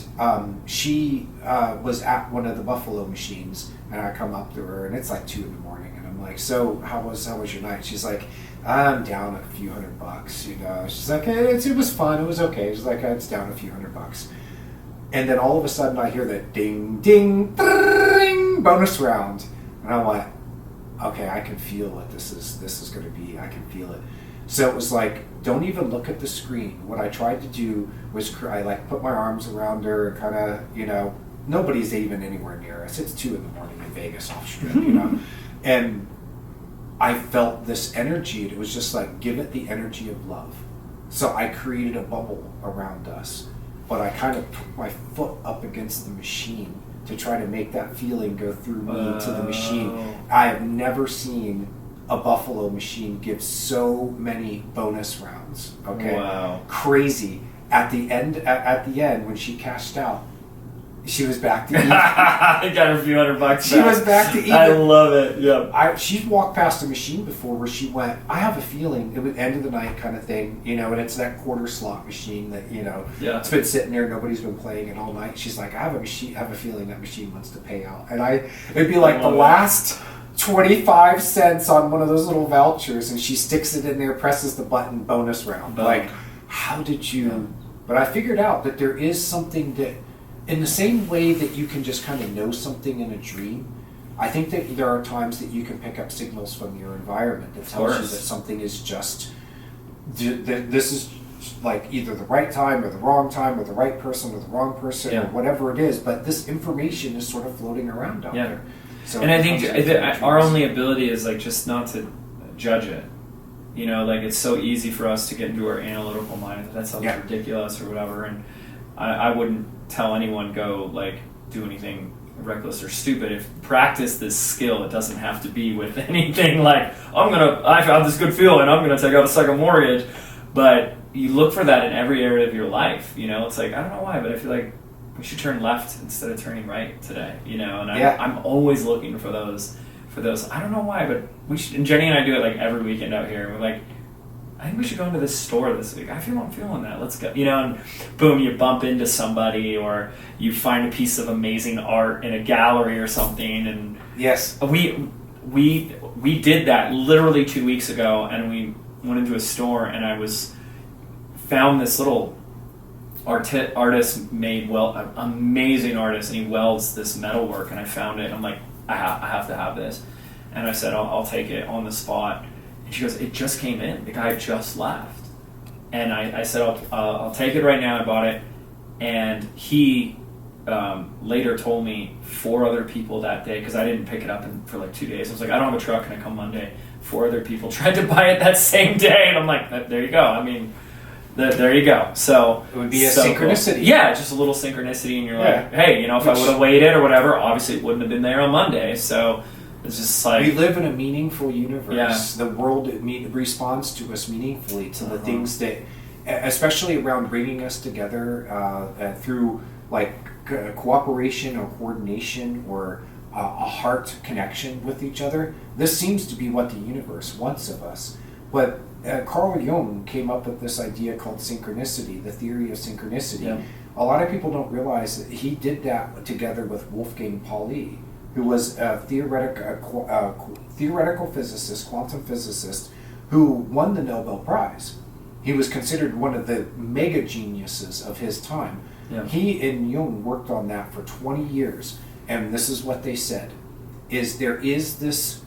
she was at one of the Buffalo machines, and I come up to her, and it's like 2 a.m, and I'm like, "So how was your night?" She's like, "I'm down a few $100. She's like, "It was fun. It was okay." She's like, "It's down a few $100." And then all of a sudden, I hear that ding, ding, ding, bonus round, and I'm like, "Okay, I can feel what this is going to be. I can feel it." So it was like, don't even look at the screen. What I tried to do was I put my arms around her and kind of, nobody's even anywhere near us. It's 2 a.m. in Vegas off strip, and I felt this energy. And it was just like, give it the energy of love. So I created a bubble around us, but I kind of put my foot up against the machine to try to make that feeling go through me to the machine. I have never seen a Buffalo machine give so many bonus rounds. Okay, wow, crazy. At the end, when she cashed out, she was back to even. I got her a few $100. She was back to even. I love it. Yep. She's walked past a machine before where she went, I have a feeling, it was end of the night kind of thing, and it's that quarter slot machine that, it's been sitting there, nobody's been playing it all night. She's like, I have a feeling that machine wants to pay out. And it'd be like the last 25 cents on one of those little vouchers, and she sticks it in there, presses the button, bonus round. Like, how did you... Yeah. But I figured out that there is something that, in the same way that you can just kind of know something in a dream, I think that there are times that you can pick up signals from your environment that tells you that something is just, this is like either the right time or the wrong time or the right person or the wrong person or whatever it is, but this information is sort of floating around out there. So and I think our only ability is just not to judge it. It's so easy for us to get into our analytical mind that sounds ridiculous or whatever, and I wouldn't tell anyone go like do anything reckless or stupid. If practice this skill, it doesn't have to be with anything like I found this good feeling, I'm gonna take out a second mortgage. But you look for that in every area of your life. It's like, I don't know why, but I feel like we should turn left instead of turning right today. And I'm always looking for those. I don't know why, but we should. And Jenny and I do it like every weekend out here. And we're like, I think we should go into this store this week. I'm feeling that. Let's go. And boom, you bump into somebody, or you find a piece of amazing art in a gallery or something. And yes, we did that literally 2 weeks ago, and we went into a store, and I found this little artist made amazing artist, and he welds this metalwork, and I found it. And I'm like, I have to have this, and I said I'll take it on the spot. She goes, it just came in. The guy just left. And I said, I'll take it right now. I bought it. And he later told me 4 other people that day, because I didn't pick it up for like 2 days. I was like, I don't have a truck. Can I come Monday? 4 other people tried to buy it that same day. And I'm like, there you go. I mean, there you go. So it would be a synchronicity. Cool. Yeah, just a little synchronicity. And you're like, hey, if I would have waited or whatever, obviously it wouldn't have been there on Monday. So it's just like, we live in a meaningful universe. The world responds to us meaningfully, to the things that, especially around bringing us together through like cooperation or coordination or a heart connection with each other. This seems to be what the universe wants of us. But Carl Jung came up with this idea called synchronicity, the theory of synchronicity. Yeah. A lot of people don't realize that he did that together with Wolfgang Pauli, who was a theoretical physicist, quantum physicist, who won the Nobel Prize. He was considered one of the mega geniuses of his time. Yeah. He and Jung worked on that for 20 years, and this is what they said, is there is this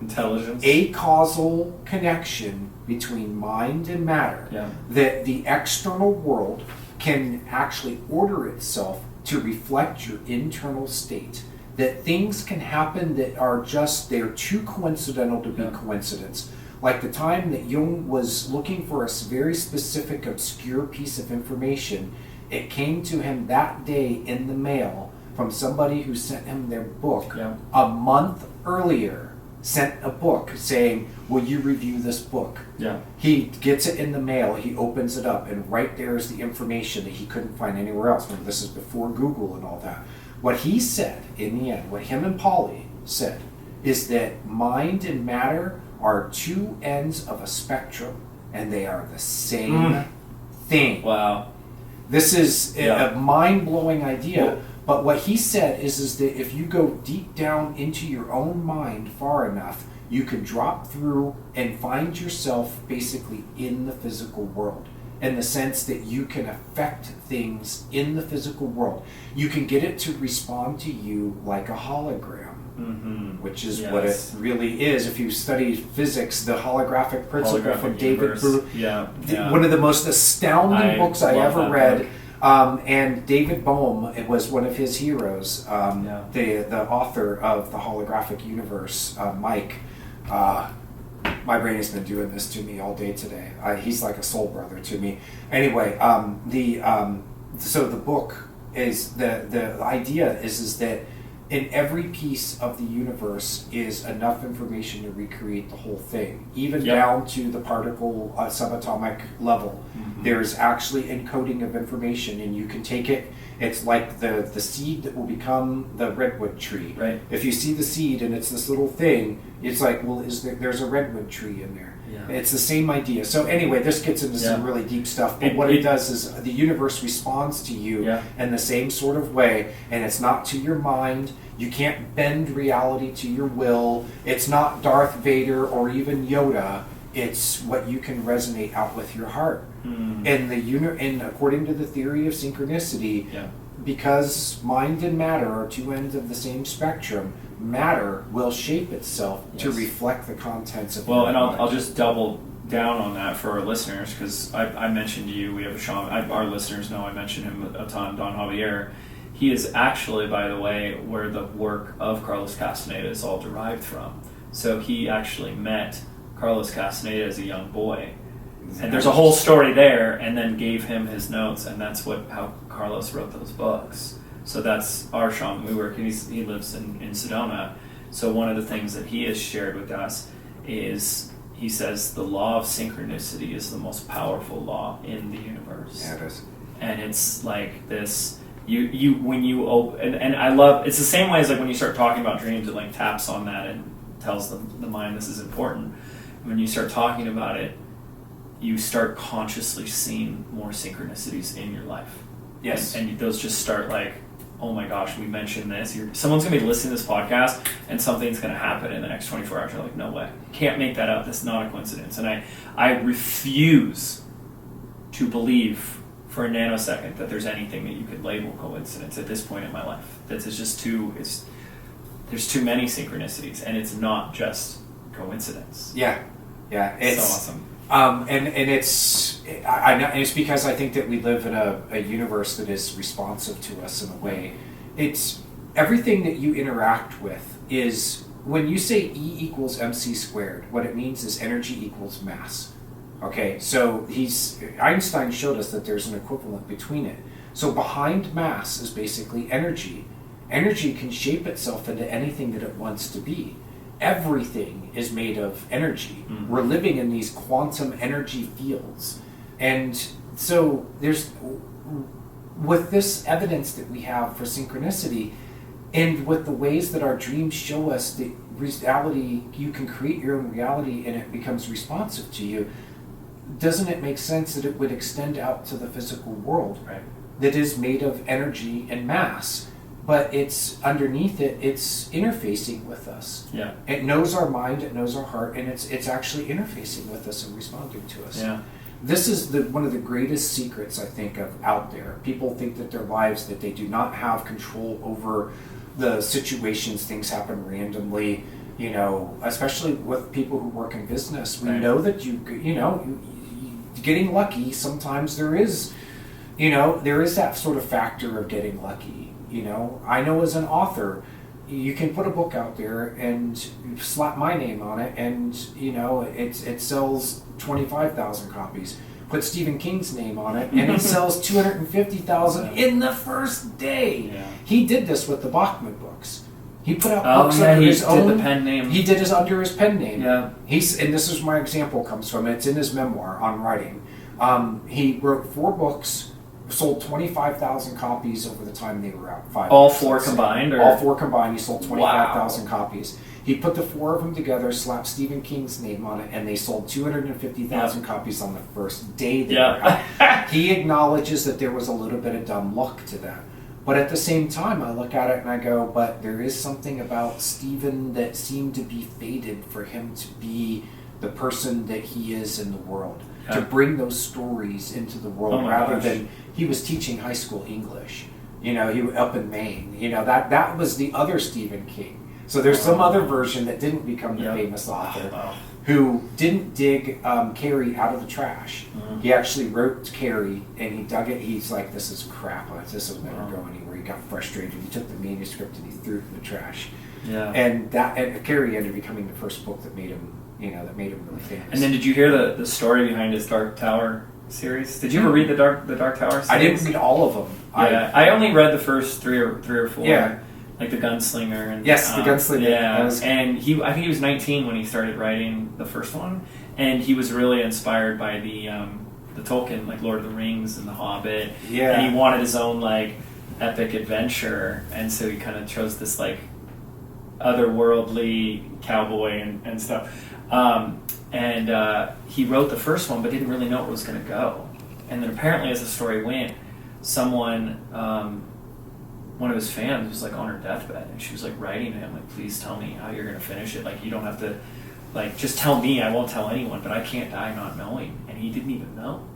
intelligence, a causal connection between mind and matter, that the external world can actually order itself to reflect your internal state. That things can happen that are they're too coincidental to be coincidence. Like the time that Jung was looking for a very specific, obscure piece of information, it came to him that day in the mail from somebody who sent him their book a month earlier, sent a book saying, will you review this book? Yeah. He gets it in the mail, he opens it up, and right there is the information that he couldn't find anywhere else. Remember, this is before Google and all that. What he said, in the end, what him and Pauli said, is that mind and matter are 2 ends of a spectrum, and they are the same thing. Wow. This is a mind-blowing idea. Well, but what he said is that if you go deep down into your own mind far enough, you can drop through and find yourself basically in the physical world, in the sense that you can affect things in the physical world. You can get it to respond to you like a hologram, which is what it really is. If you study physics, the holographic principle from David Booth, one of the most astounding books I ever read. And David Bohm, it was one of his heroes, the author of the holographic universe, Mike. My brain has been doing this to me all day today. He's like a soul brother to me. Anyway, so the book is the idea is that in every piece of the universe is enough information to recreate the whole thing, even down to the particle subatomic level. There's actually encoding of information, and you can take it. It's like the seed that will become the redwood tree. Right. If you see the seed and it's this little thing, it's like, well, there's a redwood tree in there. Yeah. It's the same idea. So anyway, this gets into some really deep stuff. But what it does is the universe responds to you in the same sort of way, and it's not to your mind. You can't bend reality to your will. It's not Darth Vader or even Yoda. It's what you can resonate out with your heart. And according to the theory of synchronicity, because mind and matter are 2 ends of the same spectrum, matter will shape itself to reflect the contents of and I'll just double down on that for our listeners, because I mentioned to you, we have a shaman. Our listeners know I mentioned him a ton, Don Javier. He is actually, by the way, where the work of Carlos Castaneda is all derived from. So he actually met Carlos Castaneda as a young boy. And there's a whole story there, and then gave him his notes, and that's how Carlos wrote those books. So that's our shaman. He lives in Sedona. So one of the things that he has shared with us is, he says the law of synchronicity is the most powerful law in the universe. Yeah, it is. And it's like this, when you open, and I love, it's the same way as like when you start talking about dreams, it like taps on that and tells the mind this is important. When you start talking about it, you start consciously seeing more synchronicities in your life. Yes. And those just start like, oh my gosh, we mentioned this. Someone's going to be listening to this podcast and something's going to happen in the next 24 hours. You're like, no way. Can't make that up. That's not a coincidence. And I refuse to believe for a nanosecond that there's anything that you could label coincidence at this point in my life. That is just there's too many synchronicities, and it's not just coincidence. Yeah. It's so awesome. And it's because I think that we live in a universe that is responsive to us in a way. It's everything that you interact with is, when you say E equals MC squared, what it means is energy equals mass. Okay, so Einstein showed us that there's an equivalent between it. So behind mass is basically energy. Energy can shape itself into anything that it wants to be. Everything is made of energy. Mm-hmm. We're living in these quantum energy fields. And so with this evidence that we have for synchronicity, and with the ways that our dreams show us the reality, you can create your own reality and it becomes responsive to you, doesn't it make sense that it would extend out to the physical world? Right. That is made of energy and mass? But it's underneath it, it's interfacing with us. Yeah. It knows our mind, it knows our heart, and it's actually interfacing with us and responding to us. Yeah. This is one of the greatest secrets, I think, of out there. People think that their lives, that they do not have control over the situations, things happen randomly, especially with people who work in business. We know that you getting lucky, sometimes there is that sort of factor of getting lucky. I know as an author, you can put a book out there and slap my name on it, and it sells 25,000 copies. Put Stephen King's name on it, and it sells 250,000 in the first day. Yeah. He did this with the Bachman books. He put out books under his own the pen name. He did it under his pen name. Yeah. And this is where my example comes from. It's in his memoir on writing. He wrote 4 books. Sold 25,000 copies over the time they were out. 5 All 4 combined? Or? All 4 combined. He sold 25,000 copies. He put the 4 of them together, slapped Stephen King's name on it, and they sold 250,000 copies on the first day they were out. He acknowledges that there was a little bit of dumb luck to that. But at the same time, I look at it and I go, but there is something about Stephen that seemed to be fated for him to be the person that he is in the world. To bring those stories into the world rather than he was teaching high school English. He was up in Maine. That was the other Stephen King. So there's some other version that didn't become the famous author who didn't dig Carrie out of the trash. Mm-hmm. He actually wrote Carrie and he dug it. He's like, this is crap. This will never go anywhere. He got frustrated. He took the manuscript and he threw it in the trash. Yeah. And Carrie ended up becoming the first book that made him really famous. And then did you hear the story behind his Dark Tower series? Did you ever read the Dark Tower series? I didn't read all of them. Yeah, I only read the first three or four. Yeah. Like the Gunslinger. And, yes, the Gunslinger. Yeah, and I think he was 19 when he started writing the first one, and he was really inspired by the Tolkien, like Lord of the Rings and The Hobbit. Yeah. And he wanted his own like epic adventure, and so he kind of chose this like otherworldly cowboy and stuff. He wrote the first one but didn't really know where it was going to go. And then apparently as the story went, someone, one of his fans was like on her deathbed and she was like writing to him like, please tell me how you're going to finish it. Like you don't have to, like just tell me, I won't tell anyone, but I can't die not knowing. And he didn't even know.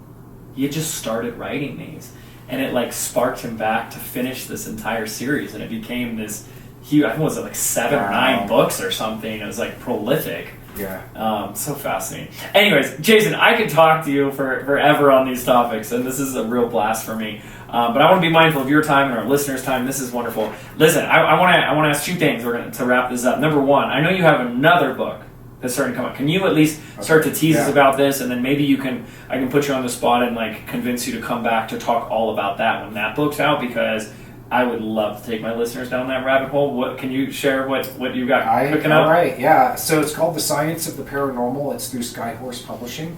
He had just started writing these and it like sparked him back to finish this entire series, and it became this huge, I think it was like 7 or 9 books or something. It was like prolific. Yeah. So fascinating. Anyways, Jason, I could talk to you forever on these topics, and this is a real blast for me. But I want to be mindful of your time and our listeners' time. This is wonderful. Listen, I want to ask 2 things to wrap this up. Number 1, I know you have another book that's starting to come out. Can you at least start to tease us about this, and then maybe I can put you on the spot and like convince you to come back to talk all about that when that book's out, because I would love to take my listeners down that rabbit hole. What can you share? What you got cooking up? All right, yeah. So it's called The Science of the Paranormal. It's through Skyhorse Publishing,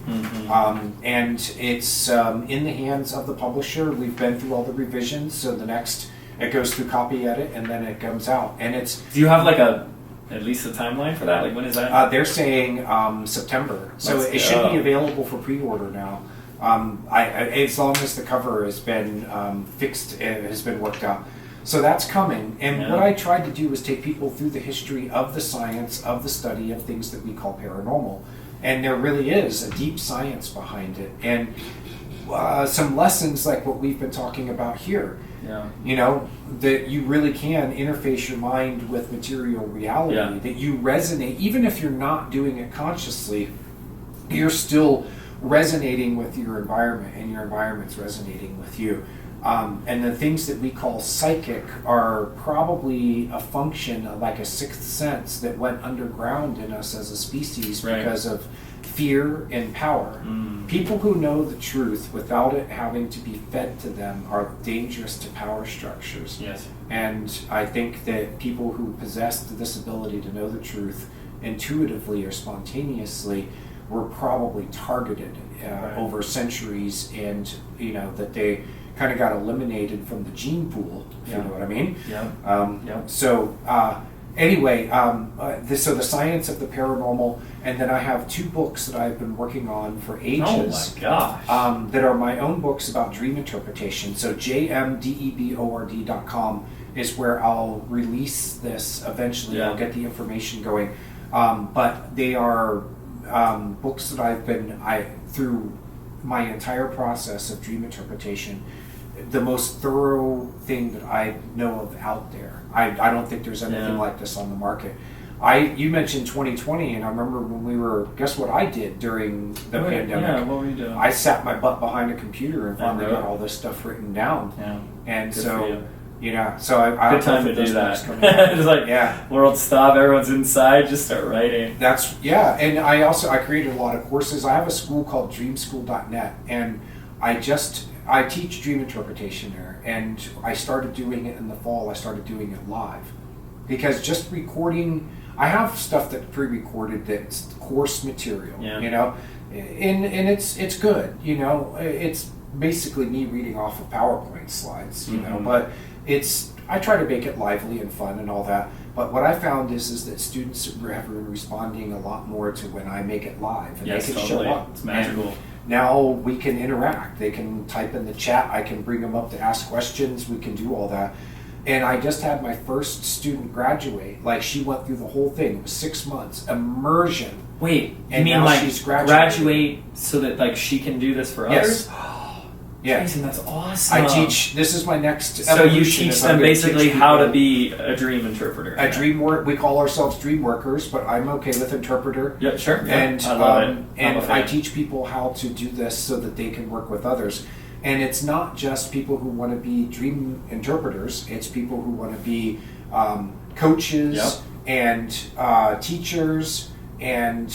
and it's in the hands of the publisher. We've been through all the revisions, so it goes through copy edit, and then it comes out. And it's. Do you have like at least a timeline for that? Like when is that? They're saying September, so it should be available for pre-order now. As long as the cover has been fixed, it has been worked out. So that's coming. And what I tried to do was take people through the history of the science, of the study of things that we call paranormal. And there really is a deep science behind it. And some lessons like what we've been talking about here. Yeah. You know, that you really can interface your mind with material reality, that you resonate, even if you're not doing it consciously, you're still resonating with your environment, and your environment's resonating with you. And the things that we call psychic are probably a function of like a sixth sense that went underground in us as a species because of fear and power. People who know the truth without it having to be fed to them are dangerous to power structures. Yes. And I think that people who possess this ability to know the truth intuitively or spontaneously were probably targeted over centuries, and that they kind of got eliminated from the gene pool, if you know what I mean. So anyway, so the science of the paranormal, and then I have 2 books that I've been working on for ages. Oh my gosh! That are my own books about dream interpretation. So jmdebord.com is where I'll release this eventually. I'll get the information going, but they are books that I've been through my entire process of dream interpretation, the most thorough thing that I know of out there. I don't think there's anything like this on the market. You mentioned 2020, and I remember when guess what I did during the pandemic? Yeah, what were you doing? I sat my butt behind a computer and finally got all this stuff written down. And good so so I good time to do that. Just like world stop, everyone's inside, just start writing. That's and I created a lot of courses. I have a school called dreamschool.net, and I teach dream interpretation there, and I started doing it in the fall. I started doing it live because just recording, I have stuff that's pre-recorded that's course material, and it's good, it's basically me reading off of PowerPoint slides, but I try to make it lively and fun and all that. But what I found is that students have been responding a lot more to when I make it live, and they can show up. It's magical. And now we can interact. They can type in the chat. I can bring them up to ask questions. We can do all that. And I just had my first student graduate. Like, she went through the whole thing. It was 6 months immersion. Wait, and you mean now like she's graduate so that like she can do this for others? Yeah. Jason, that's awesome. This is my next So you teach them basically how to be a dream interpreter. We call ourselves dream workers, but I'm okay with interpreter. Yeah, sure. And I love it. And I teach people how to do this so that they can work with others. And it's not just people who want to be dream interpreters. It's people who want to be coaches and teachers, and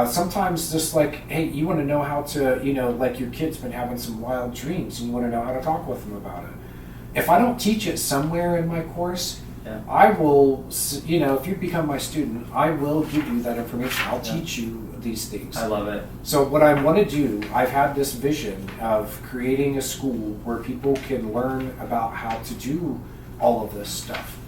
sometimes just like, hey, you want to know how to, like your kid's been having some wild dreams and you want to know how to talk with them about it. If I don't teach it somewhere in my course, I will, if you become my student, I will give you that information. I'll teach you these things. I love it. So what I want to do, I've had this vision of creating a school where people can learn about how to do all of this stuff,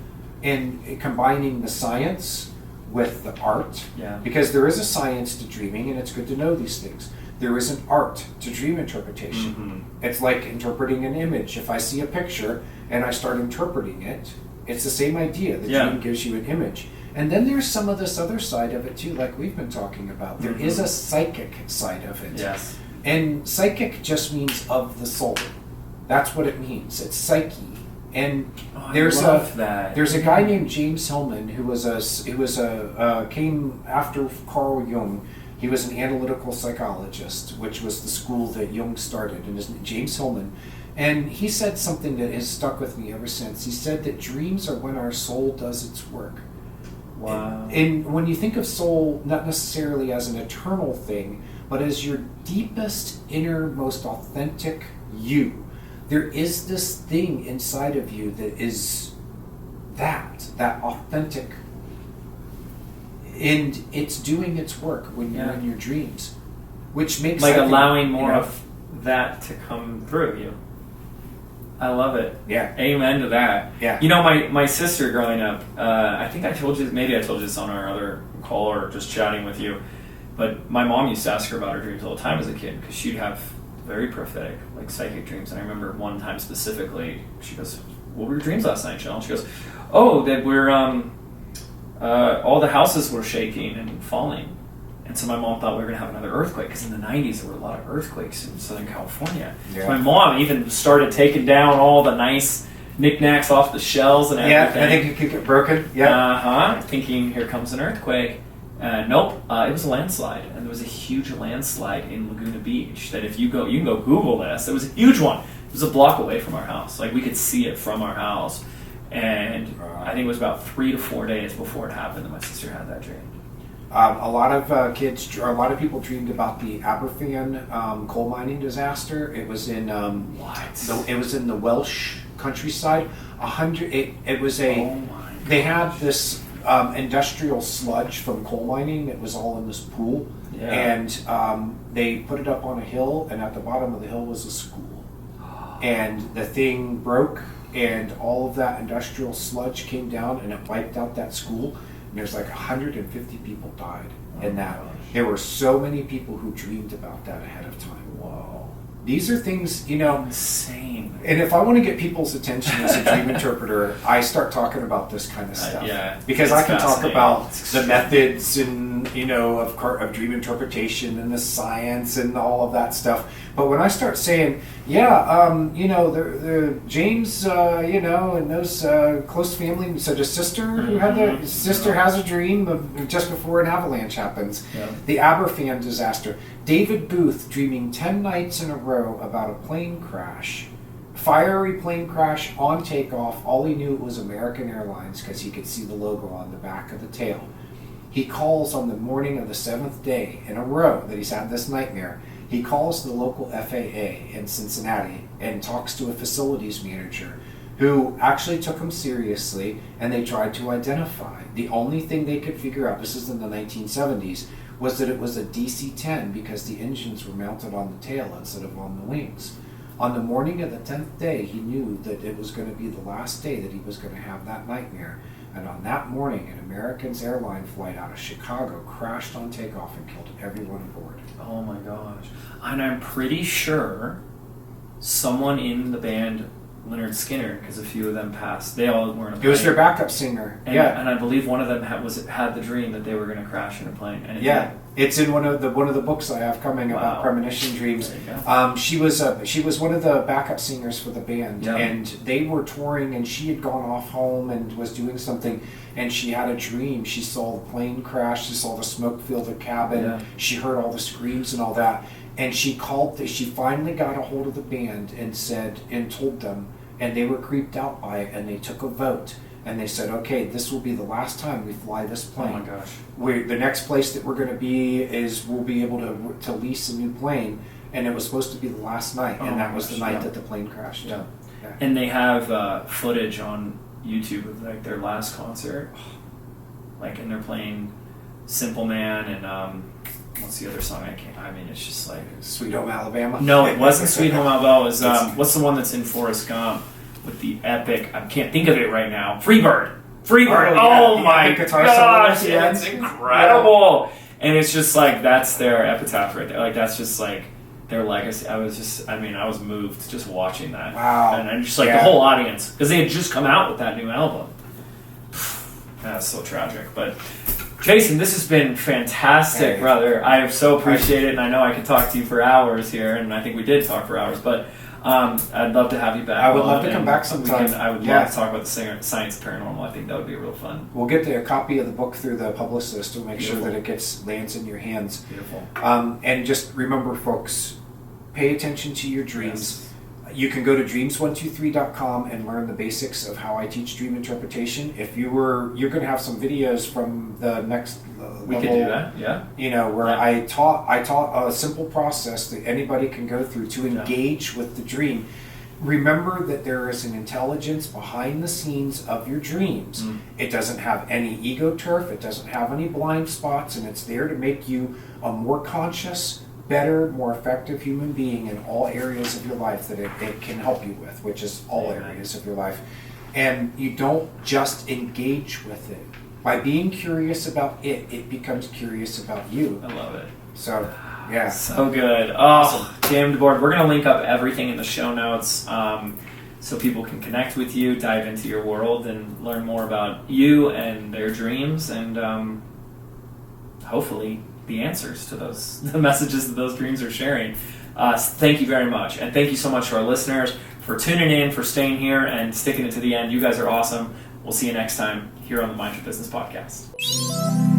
and combining the science with the art, because there is a science to dreaming, and it's good to know these things. There is an art to dream interpretation. It's like interpreting an image. If I see a picture and I start interpreting it, it's the same idea. The dream gives you an image. And then there's some of this other side of it too, like we've been talking about. There is a psychic side of it. Yes. And psychic just means of the soul. That's what it means. It's psyche. And there's a guy named James Hillman who came after Carl Jung. He was an analytical psychologist, which was the school that Jung started, and his name James Hillman. And he said something that has stuck with me ever since. He said that dreams are when our soul does its work. Wow. And when you think of soul, not necessarily as an eternal thing, but as your deepest, inner, most authentic you, there is this thing inside of you that is that authentic, and it's doing its work when you're in your dreams, which makes like allowing more of that to come through you. I love it. Yeah. Amen to that. Yeah. You know, my sister growing up, I think I told you, maybe I told you this on our other call or just chatting with you, but my mom used to ask her about her dreams all the time as a kid, because she'd have very prophetic, like psychic dreams. And I remember one time specifically, she goes, "What were your dreams last night, Jill?" And she goes, "Oh, that we're, all the houses were shaking and falling." And so my mom thought we were going to have another earthquake, because in the 90s there were a lot of earthquakes in Southern California. Yeah. So my mom even started taking down all the nice knickknacks off the shelves and everything. Yeah, I think it could get broken. Yeah. Thinking here comes an earthquake. Nope, it was a landslide, and there was a huge landslide in Laguna Beach. That if you can go Google this. It was a huge one. It was a block away from our house. Like we could see it from our house, and I think it was about 3 to 4 days before it happened that my sister had that dream. A lot of people dreamed about the Aberfan coal mining disaster. It was in it was in the Welsh countryside. They had this industrial sludge from coal mining that was all in this pool, and they put it up on a hill, and at the bottom of the hill was a school, and the thing broke, and all of that industrial sludge came down, and it wiped out that school. And there's like 150 people died in that. There were so many people who dreamed about that ahead of time. Whoa. These are things, insane. And if I want to get people's attention as a dream interpreter, I start talking about this kind of stuff. Because I can talk about the methods and, of dream interpretation and the science and all of that stuff. But when I start saying, the James, and those close family, so the sister who had his sister has a dream of just before an avalanche happens. Yeah. The Aberfan disaster. David Booth dreaming 10 nights in a row about a plane crash. Fiery plane crash on takeoff. All he knew it was American Airlines because he could see the logo on the back of the tail. He calls on the morning of the 7th day in a row that he's had this nightmare. He calls the local FAA in Cincinnati and talks to a facilities manager who actually took him seriously, and they tried to identify. The only thing they could figure out, this is in the 1970s, was that it was a DC-10 because the engines were mounted on the tail instead of on the wings. On the morning of the 10th day, he knew that it was going to be the last day that he was going to have that nightmare. And on that morning, an American airline flight out of Chicago crashed on takeoff and killed everyone aboard. Oh my gosh. And I'm pretty sure someone in the band Lynyrd Skynyrd, because a few of them passed. They all weren't a plane. It was their backup singer. And I believe one of them had the dream that they were going to crash in a plane. And it's in one of the books I have coming about premonition dreams. She was one of the backup singers for the band, and they were touring, and she had gone off home and was doing something, and she had a dream. She saw the plane crash. She saw the smoke fill the cabin. Yeah. She heard all the screams and all that, and she finally got a hold of the band and told them. And they were creeped out by it, and they took a vote, and they said, "Okay, this will be the last time we fly this plane. Oh my gosh! The next place that we're going to be is we'll be able to lease a new plane." And it was supposed to be the last night, and that was the night that the plane crashed. Yeah. And they have footage on YouTube of like their last concert, and they're playing "Simple Man" and what's the other song? It's just like Sweet Home Alabama. No, it wasn't Sweet Home Alabama. It was what's the one that's in Forrest Gump with the epic? I can't think of it right now. Freebird. Oh my gosh, it's incredible. And it's just like that's their epitaph right there. Like that's just like their legacy. I was moved just watching that. Wow. And just like the whole audience, because they had just come out with that new album. That's so tragic, but. Jason, this has been fantastic, brother. I so appreciate it, and I know I could talk to you for hours here, and I think we did talk for hours, but I'd love to have you back. I would love to come back sometime. I would love to talk about the science paranormal. I think that would be real fun. We'll get a copy of the book through the publicist to make sure that it lands in your hands. Beautiful. And just remember, folks, pay attention to your dreams. You can go to dreams123.com and learn the basics of how I teach dream interpretation. If you're going to have some videos from the next we level, could do that, yeah. You know, where Yeah. I taught a simple process that anybody can go through to engage with the dream. Remember that there is an intelligence behind the scenes of your dreams. It doesn't have any ego turf, it doesn't have any blind spots, and it's there to make you a more conscious, better, more effective human being in all areas of your life that it can help you with, which is all areas of your life. And you don't just engage with it. By being curious about it, it becomes curious about you. I love it. So, yeah. So good. Oh, damn, DeBord. We're going to link up everything in the show notes so people can connect with you, dive into your world, and learn more about you and their dreams, and hopefully the answers to the messages that those dreams are sharing. Thank you very much. And thank you so much to our listeners for tuning in, for staying here, and sticking it to the end. You guys are awesome. We'll see you next time here on the Mind Your Business Podcast.